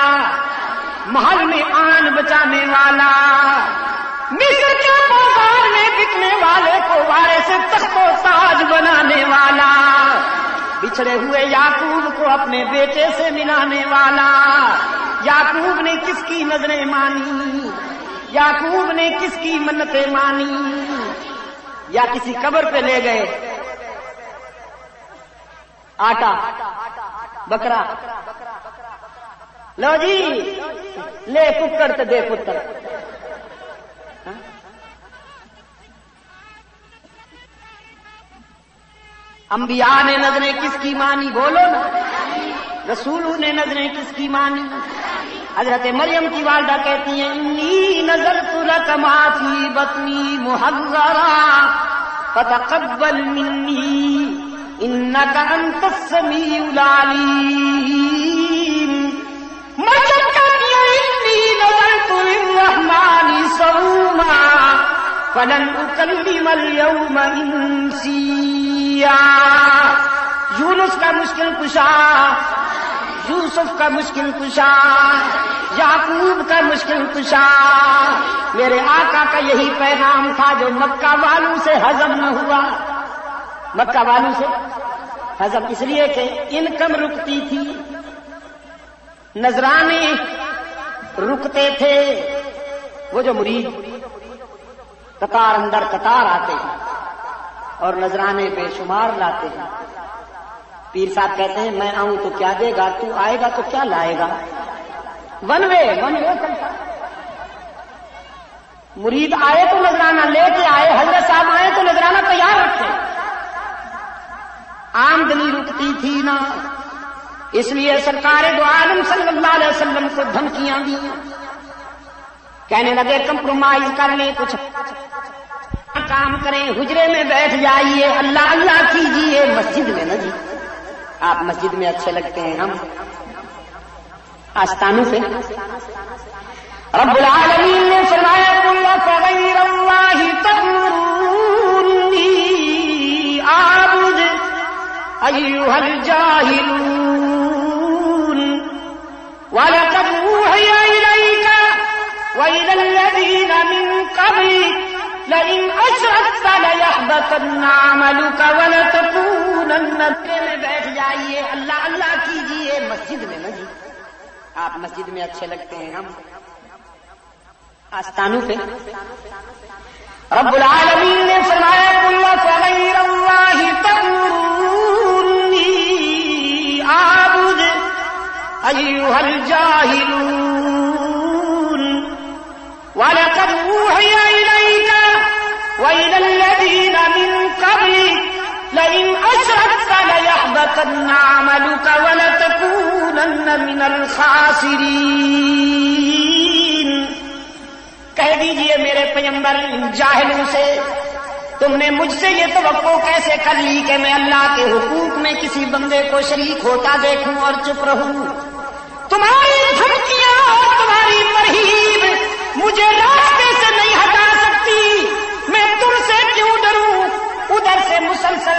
محل میں آن بچانے والا، مصر کے بازار میں بکنے والے کو وارث تخت و تاج بنانے والا، بچھڑے ہوئے یعقوب کو اپنے بیٹے سے ملانے والا۔ یعقوب نے کس کی نظریں مانی؟ یعقوب نے کس کی منتیں مانی؟ یا کسی قبر پہ لے گئے آٹا بکرا، لو جی لے ککڑ تو دے پتر۔ انبیاء نے نظریں کس کی مانی؟ بولو نا، رسولوں نے نظریں کس کی مانی؟ حضرت مریم کی والدہ کہتی ہیں انی نظرت لک ما فی بطنی محررا فتقبل منی انک انت السمیع العلیم۔ مریم کہتی ہیں انی نظرت للرحمن صوما فلن اکلم اليوم انسیا۔ یونس کا مشکل کشا، یوسف کا مشکل کشا، یعقوب کا مشکل کشا، میرے آقا کا یہی پیغام تھا جو مکہ والوں سے ہضم نہ ہوا۔ مکہ والوں سے ہضم اس لیے کہ انکم رکتی تھی، نذرانے رکتے تھے، وہ جو مرید قطار اندر قطار آتے ہیں اور نذرانے بے شمار لاتے ہیں۔ پیر صاحب کہتے ہیں میں آؤں تو کیا دے گا، تو آئے گا تو کیا لائے گا؟ ون وے چلتا۔ مرید آئے تو نذرانہ لے کے آئے، حضرت صاحب آئے تو نذرانہ تیار رکھے۔ آمدنی رکتی تھی نا، اس لیے سرکار دو عالم صلی اللہ علیہ وسلم کو دھمکیاں دی، کہنے لگے کمپرومائز کر لیں، کچھ کام کریں، حجرے میں بیٹھ جائیے، اللہ اللہ کیجیے، مسجد میں نہ جی، آپ مسجد میں اچھے لگتے ہیں، ہم آستانوں پہ۔ رب العالمین نے فرمایا قل فغیر اللہ تأمرونی اعبد ایھا الجاہلون وَلَقَدْ أُوحِيَ إِلَيْكَ وَإِلَى الَّذِينَ مِن قَبْلِكَ لَئِنْ أَشْرَكْتَ لَيَحْبَطَنَّ عَمَلُكَ وَلَتَكُونَنَّ میں بیٹھ جائیے، اللہ اللہ کیجیے، مسجد میں نہ جی، آپ مسجد میں اچھے لگتے ہیں، ہم آستانوں پہ۔ رب العالمین نے فرمایا قل فغیر اللہ تأمرونی اعبد ایھا الجاہلون وَلَقَدْ أُوحِيَ إِلَيْكَ وَإِلَى الَّذِينَ مِن قَبْلِكَ لَئِنْ أَشْرَكْتَ لَيَحْبَطَنَّ عَمَلُكَ وَلَتَكُونَنَّ مِنَ الْخَاسِرِينَ۔ کہہ دیجئے میرے پیغمبر ان جاہلوں سے، تم نے مجھ سے یہ توقع کیسے کر لی کہ میں اللہ کے حقوق میں کسی بندے کو شریک ہوتا دیکھوں اور چپ رہوں؟ تمہاری دھمکیاں اور تمہاری ترہیب مجھے راستے سے نہیں ہٹا سکتی، میں تم سے کیوں ڈروں؟ ادھر سے مسلسل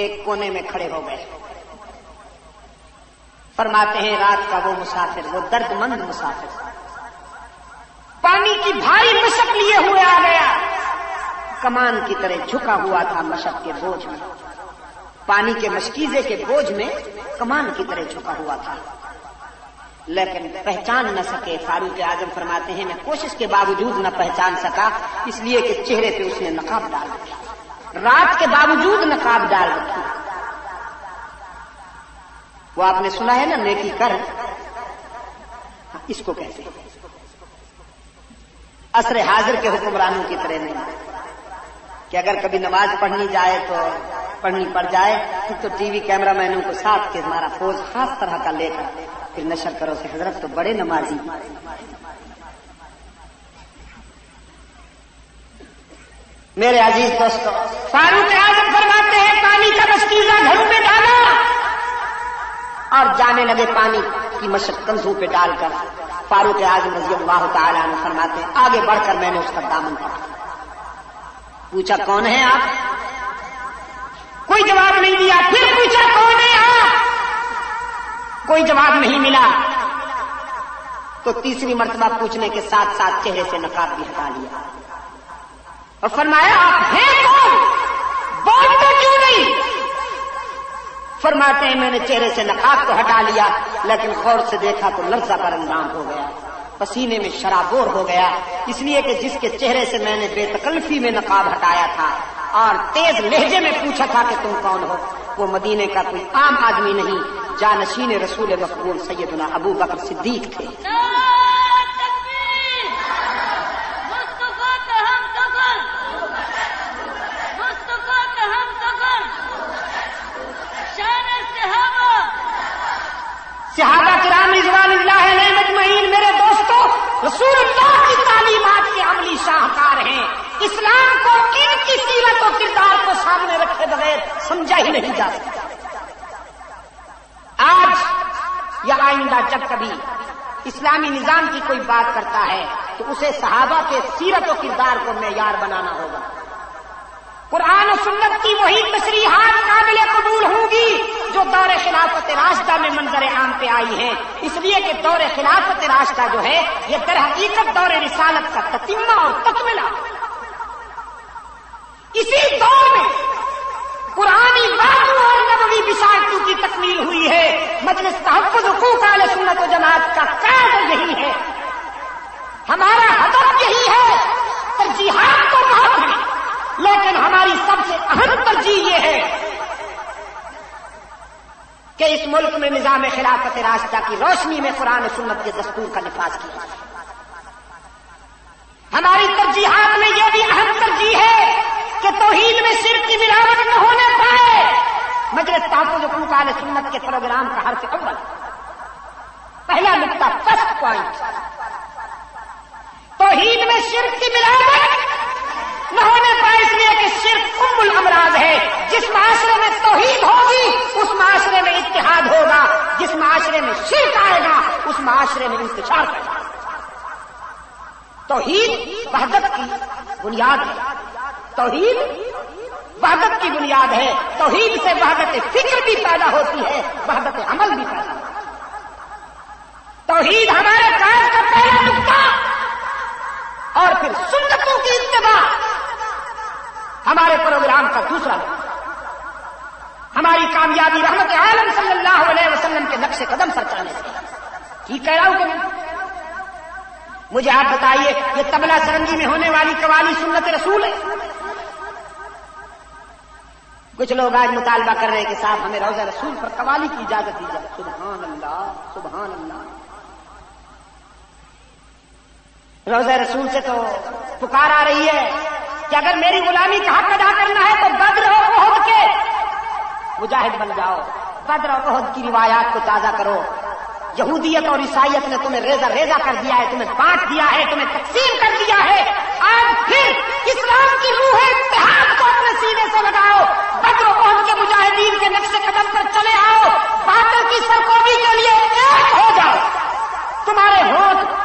ایک کونے میں کھڑے ہو گئے. فرماتے ہیں رات کا وہ مسافر، وہ درد مند مسافر پانی کی بھاری مشق لیے ہوئے آ گیا. کمان کی طرح جھکا ہوا تھا مشق کے بوجھ میں، پانی کے مشکیزے کے بوجھ میں کمان کی طرح جھکا ہوا تھا، لیکن پہچان نہ سکے. فاروق اعظم فرماتے ہیں میں کوشش کے باوجود نہ پہچان سکا، اس لیے کہ چہرے پہ اس نے نقاب ڈال رکھا، رات کے باوجود نقاب ڈال رکھی. وہ آپ نے سنا ہے نا نیکی کر، اس کو کہتے ہیں. عصر حاضر کے حکمرانوں کی طرح نہیں کہ اگر کبھی نماز پڑھنی جائے تو پڑھنی پڑ جائے تو ٹی وی کیمرہ مینوں کو ساتھ کے ہمارا فوج خاص طرح کا لے کر پھر نشر کرو کہ حضرت تو بڑے نمازی. میرے عزیز دوستو، فاروق اعظم فرماتے ہیں پانی کا مشکیزہ گھروں میں ڈالا اور جانے لگے پانی کی مشق کنزوں پہ ڈال کر. فاروق اعظم رضی اللہ تعالیٰ عنہ فرماتے ہیں آگے بڑھ کر میں نے اس کا دامن پکڑا، پوچھا کون ہے آپ؟ کوئی جواب نہیں دیا. پھر پوچھا کون ہے آپ؟ کوئی جواب نہیں ملا. تو تیسری مرتبہ پوچھنے کے ساتھ ساتھ چہرے سے نقاب بھی ہٹا لیا اور فرمایا آپ ہیں کون؟ بولتے کیوں نہیں؟ فرماتے ہیں میں نے چہرے سے نقاب تو ہٹا لیا لیکن غور سے دیکھا تو لرزہ پر اندام ہو گیا، پسینے میں شرابور ہو گیا، اس لیے کہ جس کے چہرے سے میں نے بے تکلفی میں نقاب ہٹایا تھا اور تیز لہجے میں پوچھا تھا کہ تم کون ہو، وہ مدینے کا کوئی عام آدمی نہیں، جانشین رسول مقبول سیدنا ابو بکر صدیق تھے. صحابہ کرام رضوان اللہ علیہم اجمعین میرے دوستو رسول اللہ کی تعلیمات کے عملی شاہکار ہیں. اسلام کو ان کی سیرت و کردار کو سامنے رکھے بغیر سمجھا ہی نہیں جا سکتا. آج یا آئندہ جب کبھی اسلامی نظام کی کوئی بات کرتا ہے تو اسے صحابہ کے سیرت و کردار کو معیار بنانا ہوگا. قرآن و سنت کی وہی تشریحات قابل قبول ہوں گی جو دور خلافت راشدہ میں منظر عام پہ آئی ہیں، اس لیے کہ دور خلافت راشدہ جو ہے یہ در حقیقت دور رسالت کا تتمہ اور تکملہ. اسی دور میں قرآنی باتوں اور نبوی بشارتوں کی تکمیل ہوئی ہے. مجلس تحفظ حقوق اہل سنت و جماعت کا قائد یہی ہے، ہمارا ہدف یہی ہے. ترجیحات تو بہت ہیں لیکن ہماری سب سے اہم ترجیح یہ ہے کہ اس ملک میں نظام خلافت راشدہ کی روشنی میں قرآن و سنت کے دستور کا نفاذ کیا جائے. ہماری ترجیحات میں یہ بھی اہم ترجیح ہے کہ توحید میں شرک کی ملاوٹ نہ ہونے پائے. مجلس تحفظ حقوق اہل سنت کے پروگرام کا حرف اول پہلا نقطہ فرسٹ پوائنٹ، توحید میں شرک کی ملاوٹ نہ ہونے پائے، اس لیے کہ شرک ام الامراض ہے. جس معاشرے میں توحید ہوگی اس معاشرے میں اتحاد ہوگا، جس معاشرے میں شرک آئے گا اس معاشرے میں انتشار پیدا ہوگا. توحید وحدت کی بنیاد ہے، توحید وحدت کی بنیاد ہے. توحید سے وحدت فکر بھی پیدا ہوتی ہے، وحدت عمل بھی پیدا ہوتی ہے. توحید ہمارے کام کا پہلا نقطہ اور پھر سنتوں کی اتباع ہمارے پروگرام کا دوسرا نقطہ. ہماری کامیابی رحمت عالم صلی اللہ علیہ وسلم کے نقش قدم پر چلنے سے. ٹھیک کہہ رہا ہوں کہ نہیں؟ مجھے آپ بتائیے یہ طبلہ سرنگی میں ہونے والی قوالی سنت رسول ہے؟ کچھ لوگ آج مطالبہ کر رہے ہیں کہ صاحب ہمیں روضہ رسول پر قوالی کی اجازت دی جائے. سبحان اللہ سبحان اللہ. روضہ رسول سے تو پکار آ رہی ہے کہ اگر میری غلامی کا حق ادا کرنا ہے تو بدر اور احد کے مجاہد بن جاؤ. بدر اور احد کی روایات کو تازہ کرو. یہودیت اور عیسائیت نے تمہیں ریزہ ریزہ کر دیا ہے، تمہیں بانٹ دیا ہے، تمہیں تقسیم کر دیا ہے. آج پھر اسلام کی روح اتحاد کو اپنے سینے سے لگاؤ. بدر و احد کے مجاہدین کے نقش قدم پر چلے آؤ. باطل کی سرکوبی کے لیے ایک ہو جاؤ. تمہارے ہونٹ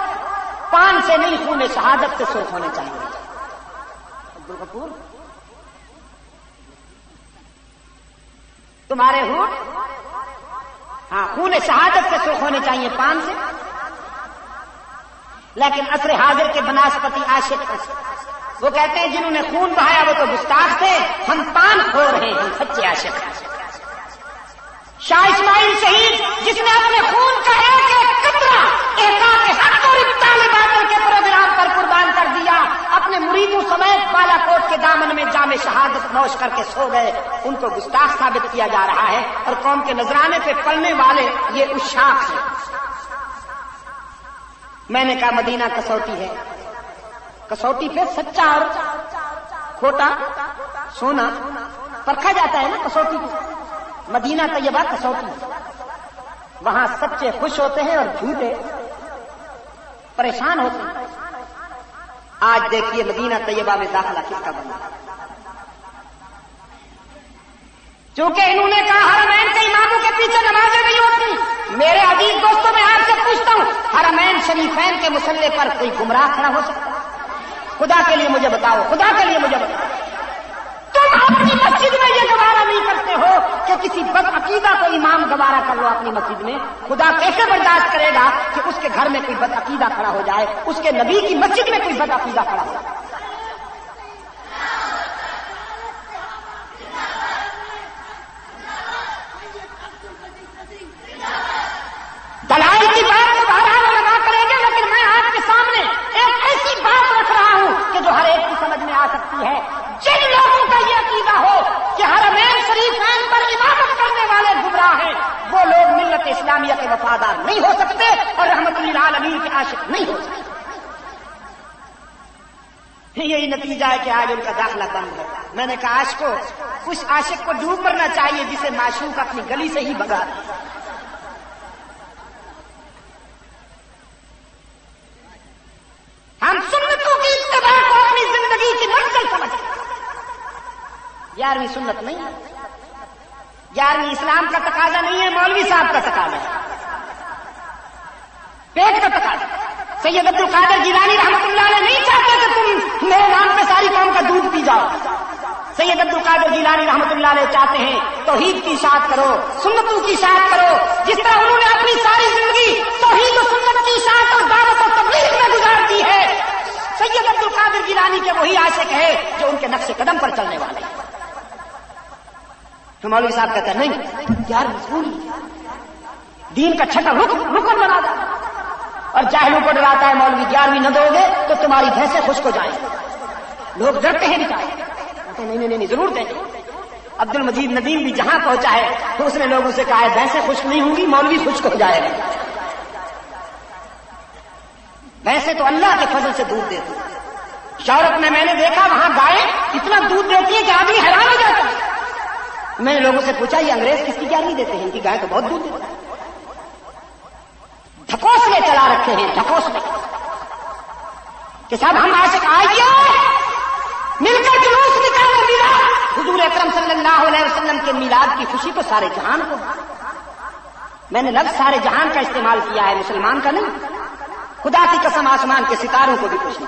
پان سے نہیں خون شہادت سے سرخ ہونے چاہیے. عبدالغفور تمہارے ہونٹ ہاں خون شہادت سے سرخ ہونے چاہیے پان سے، لیکن عصر حاضر کے بناسپتی عاشق وہ کہتے ہیں جنہوں نے خون بہایا وہ تو گستاخ تھے، ہم پان خور ہیں، ہم سچے عاشق ہیں۔ شاہ اسماعیل شہید جس نے اپنے خون کا ایک ایک قطرہ احقاق حق اور ابطال باطل کے پروگرام پر قربان کر دیا، اپنے مریدوں سمیت بالا کوٹ کے دامن میں جام شہادت نوش کر کے سو گئے، ان کو گستاخ ثابت کیا جا رہا ہے، اور قوم کے نذرانے پہ پڑنے والے یہ عشاق ہیں۔ میں نے کہا مدینہ کسوٹی ہے، کسوٹی پہ سچا اور کھوٹا سونا پرکھا جاتا ہے نا کسوٹی پہ۔ مدینہ طیبہ کسوٹی، وہاں سچے خوش ہوتے ہیں اور جھوٹے پریشان ہوتے ہیں۔ آج دیکھیے مدینہ طیبہ میں داخلہ کس کا بنا، چونکہ انہوں نے کہا حرمین کے اماموں کے پیچھے نمازیں نہیں ہوتی۔ میرے عزیز دوستوں میں آپ سے پوچھتا ہوں، حرمین شریفین کے مسلح پر کوئی گمراہ کھڑا ہو سکتا ہے؟ خدا کے لیے مجھے بتاؤ، خدا کے لیے مجھے بتاؤ، تم اپنی مسجد میں یہ گوارا نہیں کرتے ہو کہ کسی بد عقیدہ کو امام گوارا کر لو اپنی مسجد میں؟ خدا کیسے برداشت کرے گا کہ اس کے گھر میں کوئی بد عقیدہ کھڑا ہو جائے، اس کے نبی کی مسجد میں کوئی بد عقیدہ کھڑا ہو جائے؟ دلائل کی بات تو بہرحال لگا کریں گے، لیکن میں آپ کے سامنے ایک ایسی بات رکھ رہا ہوں کہ جو ہر ایک کی سمجھ میں آ سکتی ہے۔ جن لوگوں کا یہ عقیدہ ہو کہ حرمین شریفین پر عبادت کرنے والے گمراہ ہیں، وہ لوگ ملت اسلامیہ کے وفادار نہیں ہو سکتے اور رحمت للعالمین کے عاشق نہیں ہو سکتے۔ یہی نتیجہ ہے کہ آج ان کا داخلہ بند ہے۔ میں نے کہا عاشقوں، اس عاشق کو ڈوب مرنا چاہیے جسے معشوق اپنی گلی سے ہی بھگا دے۔ ہم سنتوں کی اتباع کو اپنی زندگی کی منزل سمجھتے ہیں۔ 11ویں سنت نہیں ہے، 11ویں اسلام کا تقاضا نہیں ہے، مولوی صاحب کا تقاضا ہے، پیٹ کا تقاضا۔ سید عبد القادر جیلانی رحمۃ اللہ علیہ نہیں چاہتے کہ تم میرے نام پہ ساری قوم کا دودھ پی جاؤ۔ سید عبد القادر جیلانی رحمۃ اللہ علیہ چاہتے ہیں توحید کی اشاعت کرو، سنتوں کی اشاعت کرو، جس طرح انہوں نے اپنی ساری زندگی توحید و سنت کی اشاعت اور دعوت و تبلیغ میں گزار دی ہے۔ سید عبد القادر جیلانی کے وہی عاشق ہے جو ان کے نقش قدم پر چلنے والے ہیں۔ تو مولوی صاحب کہتے ہیں نہیں یار مجبوری، دین کا چھٹا رکن بنا دو، اور جاہلوں کو ڈراتا ہے مولوی 11ویں نہ دو گے تو تمہاری بھینسیں خشک ہو جائیں گی۔ لوگ ڈرتے ہیں بچارے، نہیں ضرور دیں گے۔ عبد المجید ندیم بھی جہاں پہنچا ہے تو اس نے لوگوں سے کہا ہے بھینسیں خشک نہیں ہوں گی، مولوی خشک ہو جائے گا۔ بھینسیں تو اللہ کے فضل سے دودھ دیتی ہیں۔ یورپ میں نے دیکھا وہاں گائیں اتنا دودھ دیتی ہیں کہ آدمی حیران ہو جاتا ہے۔ میں نے لوگوں سے پوچھا یہ انگریز کس کی گارنٹی دیتے ہیں؟ ان کی گائے تو بہت دودھ دیتی ہے۔ ڈھکوسلے چلا رکھے ہیں، ڈھکوسلے کہ صاحب ہم عاشق آئیے مل کر جلوس نکالنے میلاد، حضور اکرم صلی اللہ علیہ وسلم کے میلاد کی خوشی تو سارے جہان کو۔ میں نے لفظ سارے جہان کا استعمال کیا ہے، مسلمان کا نہیں۔ خدا کی قسم آسمان کے ستاروں کو بھی خوشی،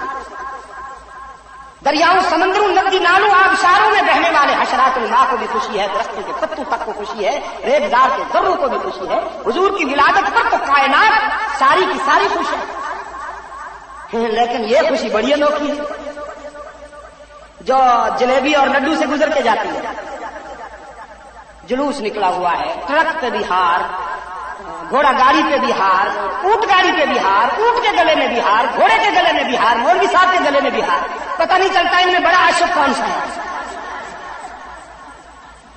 دریاؤں سمندروں ندی نالوں آبشاروں میں بہنے والے حشرات الماء کو بھی خوشی ہے، درختوں کے پتوں تک کو خوشی ہے، ریگزار کے ذروں کو بھی خوشی ہے۔ حضور کی ولادت پر تو کائنات ساری کی ساری خوش ہے، لیکن یہ خوشی بڑی انوکھی ہے جو جلیبی اور لڈو سے گزر کے جاتی ہے۔ جلوس نکلا ہوا ہے، ٹرک پہ بھی ہار، گھوڑا گاڑی پہ بھی ہار، اونٹ گاڑی پہ بھی ہار، اونٹ کے گلے میں بھی ہار، گھوڑے کے گلے میں بھی ہار، مولوی صاحب کے گلے میں بھی ہار، پتہ نہیں چلتا ان میں بڑا عاشق کون سا ہے۔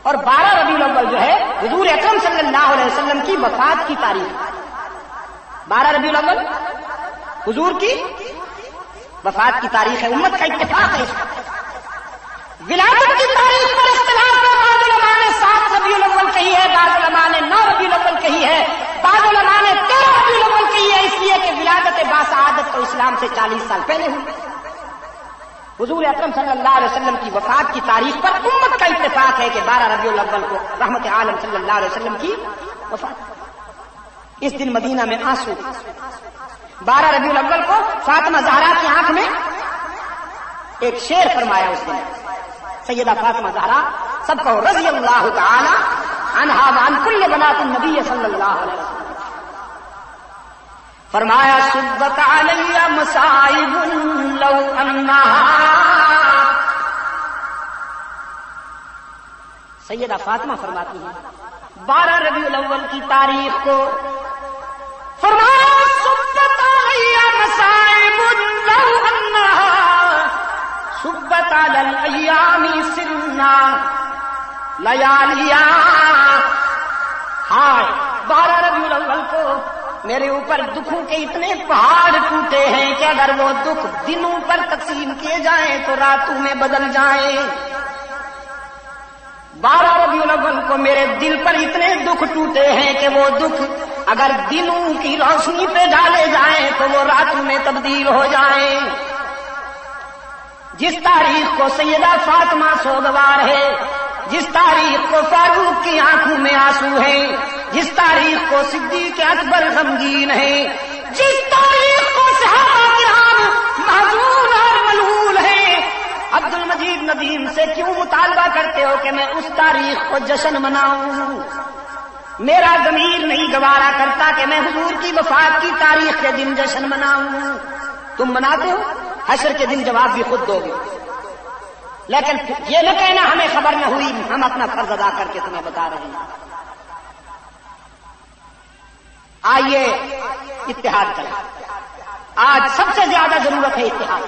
اور 12 ربیع الاول جو ہے حضور اکرم صلی اللہ علیہ وسلم کی وفات کی تاریخ، 12 ربیع الاول حضور کی وفات کی تاریخ ہے، امت کا اتفاق ہے۔ ولادت کی تاریخ پر اختلاف ہے، بعض علماء نے 7 ربیع الاول کہی ہے، بعض علماء نے 9 ربیع الاول کہی ہے، بعض علماء نے 13 ربیع الاول کہی ہے، اس لیے کہ ولادت باسعادت تو اسلام سے 40 سال پہلے ہوئی۔ حضور اکرم صلی اللہ علیہ وسلم کی وفات کی تاریخ پر امت کا اتفاق ہے کہ 12 ربیع الاول کو رحمت عالم صلی اللہ علیہ وسلم کی وفات۔ اس دن مدینہ میں آنسو، 12 ربیع الاول کو فاطمہ زہرا کی آنکھ میں ایک شعر فرمایا اس دن، سیدہ فاطمہ زہرا سب کو رضی اللہ تعالی عنہا وعن کل بنات النبی صلی اللہ علیہ وسلم. فرمایا صبت علی مصائب لو انہا. سیدہ فاطمہ فرماتی ہیں 12 ربیع الاول کی تاریخ کو فرمایا صبت علی مصائب لو انہا صبت علی الایام سرنا لیالیا. ہائے 12 ربیع الاول کو میرے اوپر دکھوں کے اتنے پہاڑ ٹوٹے ہیں کہ اگر وہ دکھ دنوں پر تقسیم کیے جائیں تو راتوں میں بدل جائیں. 12 ربیع الاول کو میرے دل پر اتنے دکھ ٹوٹے ہیں کہ وہ دکھ اگر دنوں کی روشنی پہ ڈالے جائیں تو وہ راتوں میں تبدیل ہو جائیں. جس تاریخ کو سیدہ فاطمہ سوگوار ہے، جس تاریخ کو فاروق کی آنکھوں میں آنسو ہیں، جس تاریخ کو صدیق اکبر غمگین ہیں، جس تاریخ کو صحابہ کرام محزون اور ملہول ہیں، عبد المجید ندیم سے کیوں مطالبہ کرتے ہو کہ میں اس تاریخ کو جشن مناؤں؟ میرا ضمیر نہیں گوارا کرتا کہ میں حضور کی وفات کی تاریخ کے دن جشن مناؤں. تم مناتے ہو، حشر کے دن جواب بھی خود دو گے. لیکن یہ نہ کہنا ہمیں خبر نہ ہوئی، ہم اپنا فرض ادا کر کے تمہیں بتا رہے ہیں. آئیے اتحاد کریں. آج سب سے زیادہ ضرورت ہے اتحاد.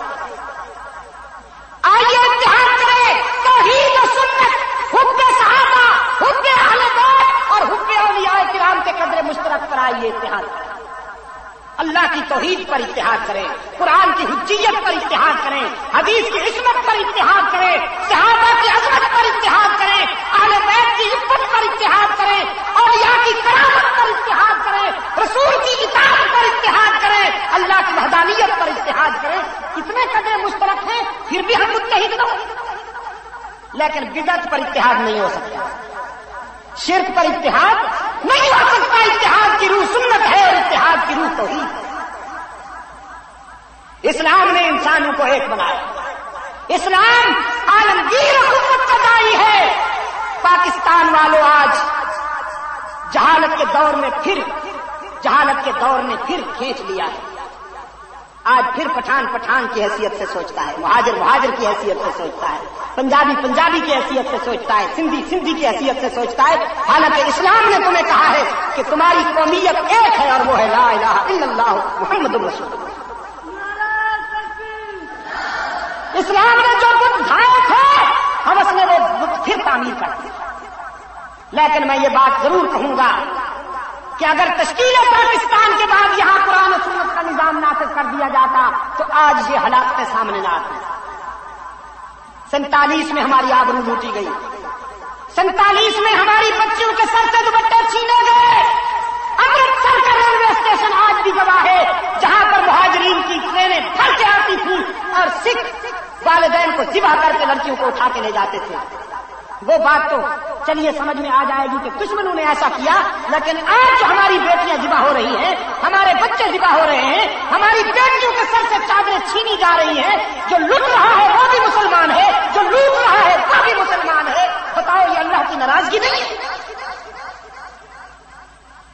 آئیے اتحاد کریں. توحید و سنت، حب صحابہ، حب اہل بیت اور حب اولیاء کرام کے قدر مشترک پر آئیے اتحاد کریں. اللہ کی توحید پر اتحاد کریں، قرآن کی حجیت پر اتحاد کریں، حدیث کی عصمت پر اتحاد کریں، صحابہ کی عظمت پر اتحاد کریں، اہل بیت کی عزت پر اتحاد کریں، اولیاء کی کرامت پر اتحاد کریں، رسول کی اطاعت پر اتحاد کریں، اللہ کی وحدانیت پر اتحاد کریں. کتنے قدر مشترک ہیں پھر بھی ہم متحد نہ ہوں. لیکن بدعت پر اتحاد نہیں ہو سکتا، شرک پر اتحاد نہیں ہو سکتا. اتحاد کی روح سنت ہے اور اتحاد کی روح توحید. اسلام نے انسانوں کو ایک بنایا. اسلام عالمگیر حکومت کا داعی ہے. پاکستان والوں آج جہالت کے دور میں پھر کھینچ لیا ہے. آج پھر پٹھان کی حیثیت سے سوچتا ہے، مہاجر کی حیثیت سے سوچتا ہے، پنجابی کی حیثیت سے سوچتا ہے، سندھی کی حیثیت سے سوچتا ہے. حالانکہ اسلام نے تمہیں کہا ہے کہ تمہاری قومیت ایک ہے اور وہ ہے لا الہ الا اللہ محمد الرسول اللہ. اسلام نے جو بت ڈھائے تھے حوث نے وہ بت پھر تعمیر کر دیا. لیکن میں یہ بات ضرور کہوں گا کہ اگر تشکیل پاکستان کے بعد یہاں قرآن و سنت کا نظام نافذ کر دیا جاتا تو آج یہ حالات سامنے نہ آتی. 47 میں ہماری آبرو لوٹی گئی، 47 میں ہماری بچیوں کے سر سے دوپٹے چھینے گئے. امرتسر کا ریلوے اسٹیشن آج بھی گواہ ہے جہاں پر مہاجرین کی ٹرینیں بھر کے آتی تھیں اور سکھ والدین کو ذبح کر کے لڑکیوں کو اٹھا کے لے جاتے تھے. وہ بات تو چلیے سمجھ میں آ جائے گی کہ دشمنوں نے ایسا کیا، لیکن آج جو ہماری بیٹیاں ذبح ہو رہی ہیں، ہمارے بچے ذبح ہو رہے ہیں، ہماری بیٹیوں کے سر سے چادریں چھینی جا رہی ہیں، جو لٹ رہا ہے وہ بھی مسلمان ہے، جو لوٹ رہا ہے وہ بھی مسلمان ہے. بتاؤ یہ اللہ کی ناراضگی نہیں ہے؟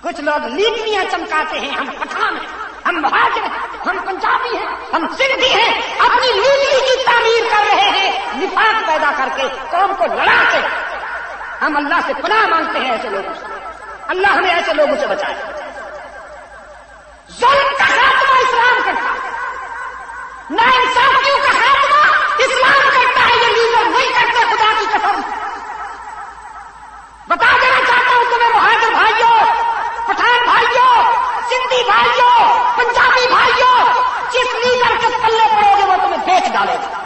کچھ لوگ لیڈریاں چمکاتے ہیں، ہم پٹھان ہیں، ہم مہاجر ہیں، ہم پنجابی ہیں، ہم سندھی ہیں، اپنی لیڈری کی تعمیر کر رہے ہیں نفاق پیدا کر کے، قوم کو لڑا کے. ہم اللہ سے پناہ مانگتے ہیں ایسے لوگوں سے. اللہ ہمیں ایسے لوگوں سے بچائے. ظلم کا خاتمہ اسلام کرتا ہے، ناانصافیوں کا خاتمہ اسلام کرتا ہے. یہ لیڈر نہیں کرتے، خدا کی قسم. بتا دینا چاہتا ہوں تمہیں مہاجر بھائیوں، پٹھان بھائیوں، سندھی بھائیوں، پنجابی بھائیوں، جس لیڈر کے پلے پڑو گے وہ تمہیں بیچ ڈالے گا.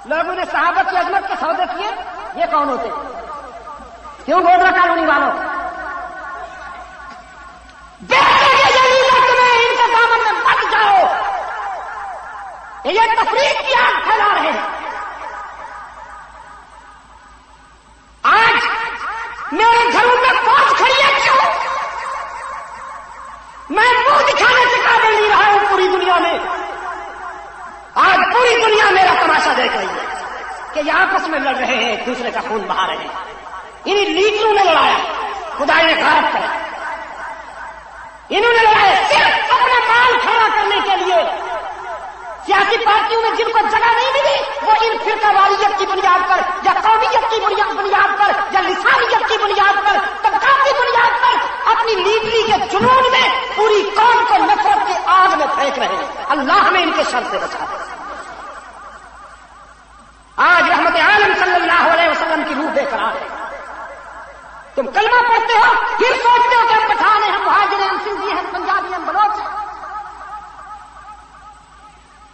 لوگوں نے صحابہ کی عظمت کے سودے کیے، یہ کون ہوتے؟ کیوں گودرا کالونی والوں بیچیں گے یہ لیڈر تمہیں؟ ان کے دامن میں مت جاؤ. یہ تفریق کی آگ پھیلا رہے ہیں. آج میرے گھروں میں فوج کھڑی ہے، کیوں؟ میں منہ دکھانے سے قابل نہیں رہا ہوں پوری دنیا میں. آج پوری دنیا میرا تماشا دیکھ رہی ہے کہ یہ آپس میں لڑ رہے ہیں، ایک دوسرے کا خون بہا رہے ہیں. انہیں لیڈروں نے لڑایا، خدائی نے غارت کرا، انہوں نے لڑایا صرف اپنا مال کھڑا کرنے کے لیے۔ سیاسی پارٹیوں میں جن کو جگہ نہیں ملی وہ ان فرقہ واریت کی بنیاد پر یا قومیت کی بنیاد پر یا لسانیت کی بنیاد پر طبقات کی بنیاد پر اپنی لیڈری کے جنون میں پوری قوم کو نفرت کی آگ میں پھینک رہے ہیں۔ اللہ ہمیں ان کے شر سے بچا دے۔ آج رحمت عالم صلی اللہ علیہ وسلم کی روح بے قرار ہے۔ تم کلمہ پڑھتے ہو پھر سوچتے ہو کہ ہم پٹھان ہیں، ہم مہاجر ہیں، ہم سندھی ہیں، ہم پنجابی ہیں، ہم بلوچ ہیں۔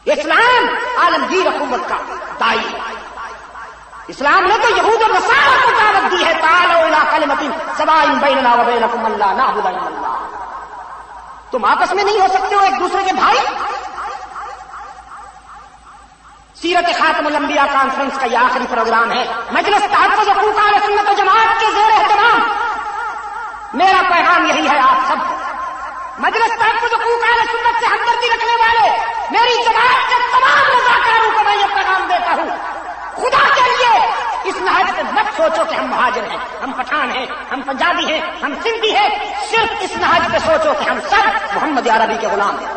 اسلام عالمگیر حکومت کا دائی ہے۔ اسلام نے تو یہود و نصارہ کو دعوت دی ہے، تعالوا الی کلمۃ سواء بیننا و بینکم الا نعبد الا اللہ۔ تم آپس میں نہیں ہو سکتے ہو ایک دوسرے کے بھائی؟ سیرت خاتم الانبیاء کانفرنس کا یہ آخری پروگرام ہے۔ مجلس تحفظ حقوق اہل سنت و جماعت کے زیر اہتمام میرا پیغام یہی ہے آپ سب کو۔ مجلس تحفظ حقوق اہل سنت سے ہمدردی رکھنے والے میری جماعت کے تمام رضاکاروں کو میں یہ پیغام دیتا ہوں، خدا کے لیے اس نہج سے مت سوچو کہ ہم مہاجر ہیں، ہم پٹھان ہیں، ہم پنجابی ہیں، ہم سندھی ہیں۔ صرف اس نہج پہ سوچو کہ ہم سب محمد عربی کے غلام ہیں۔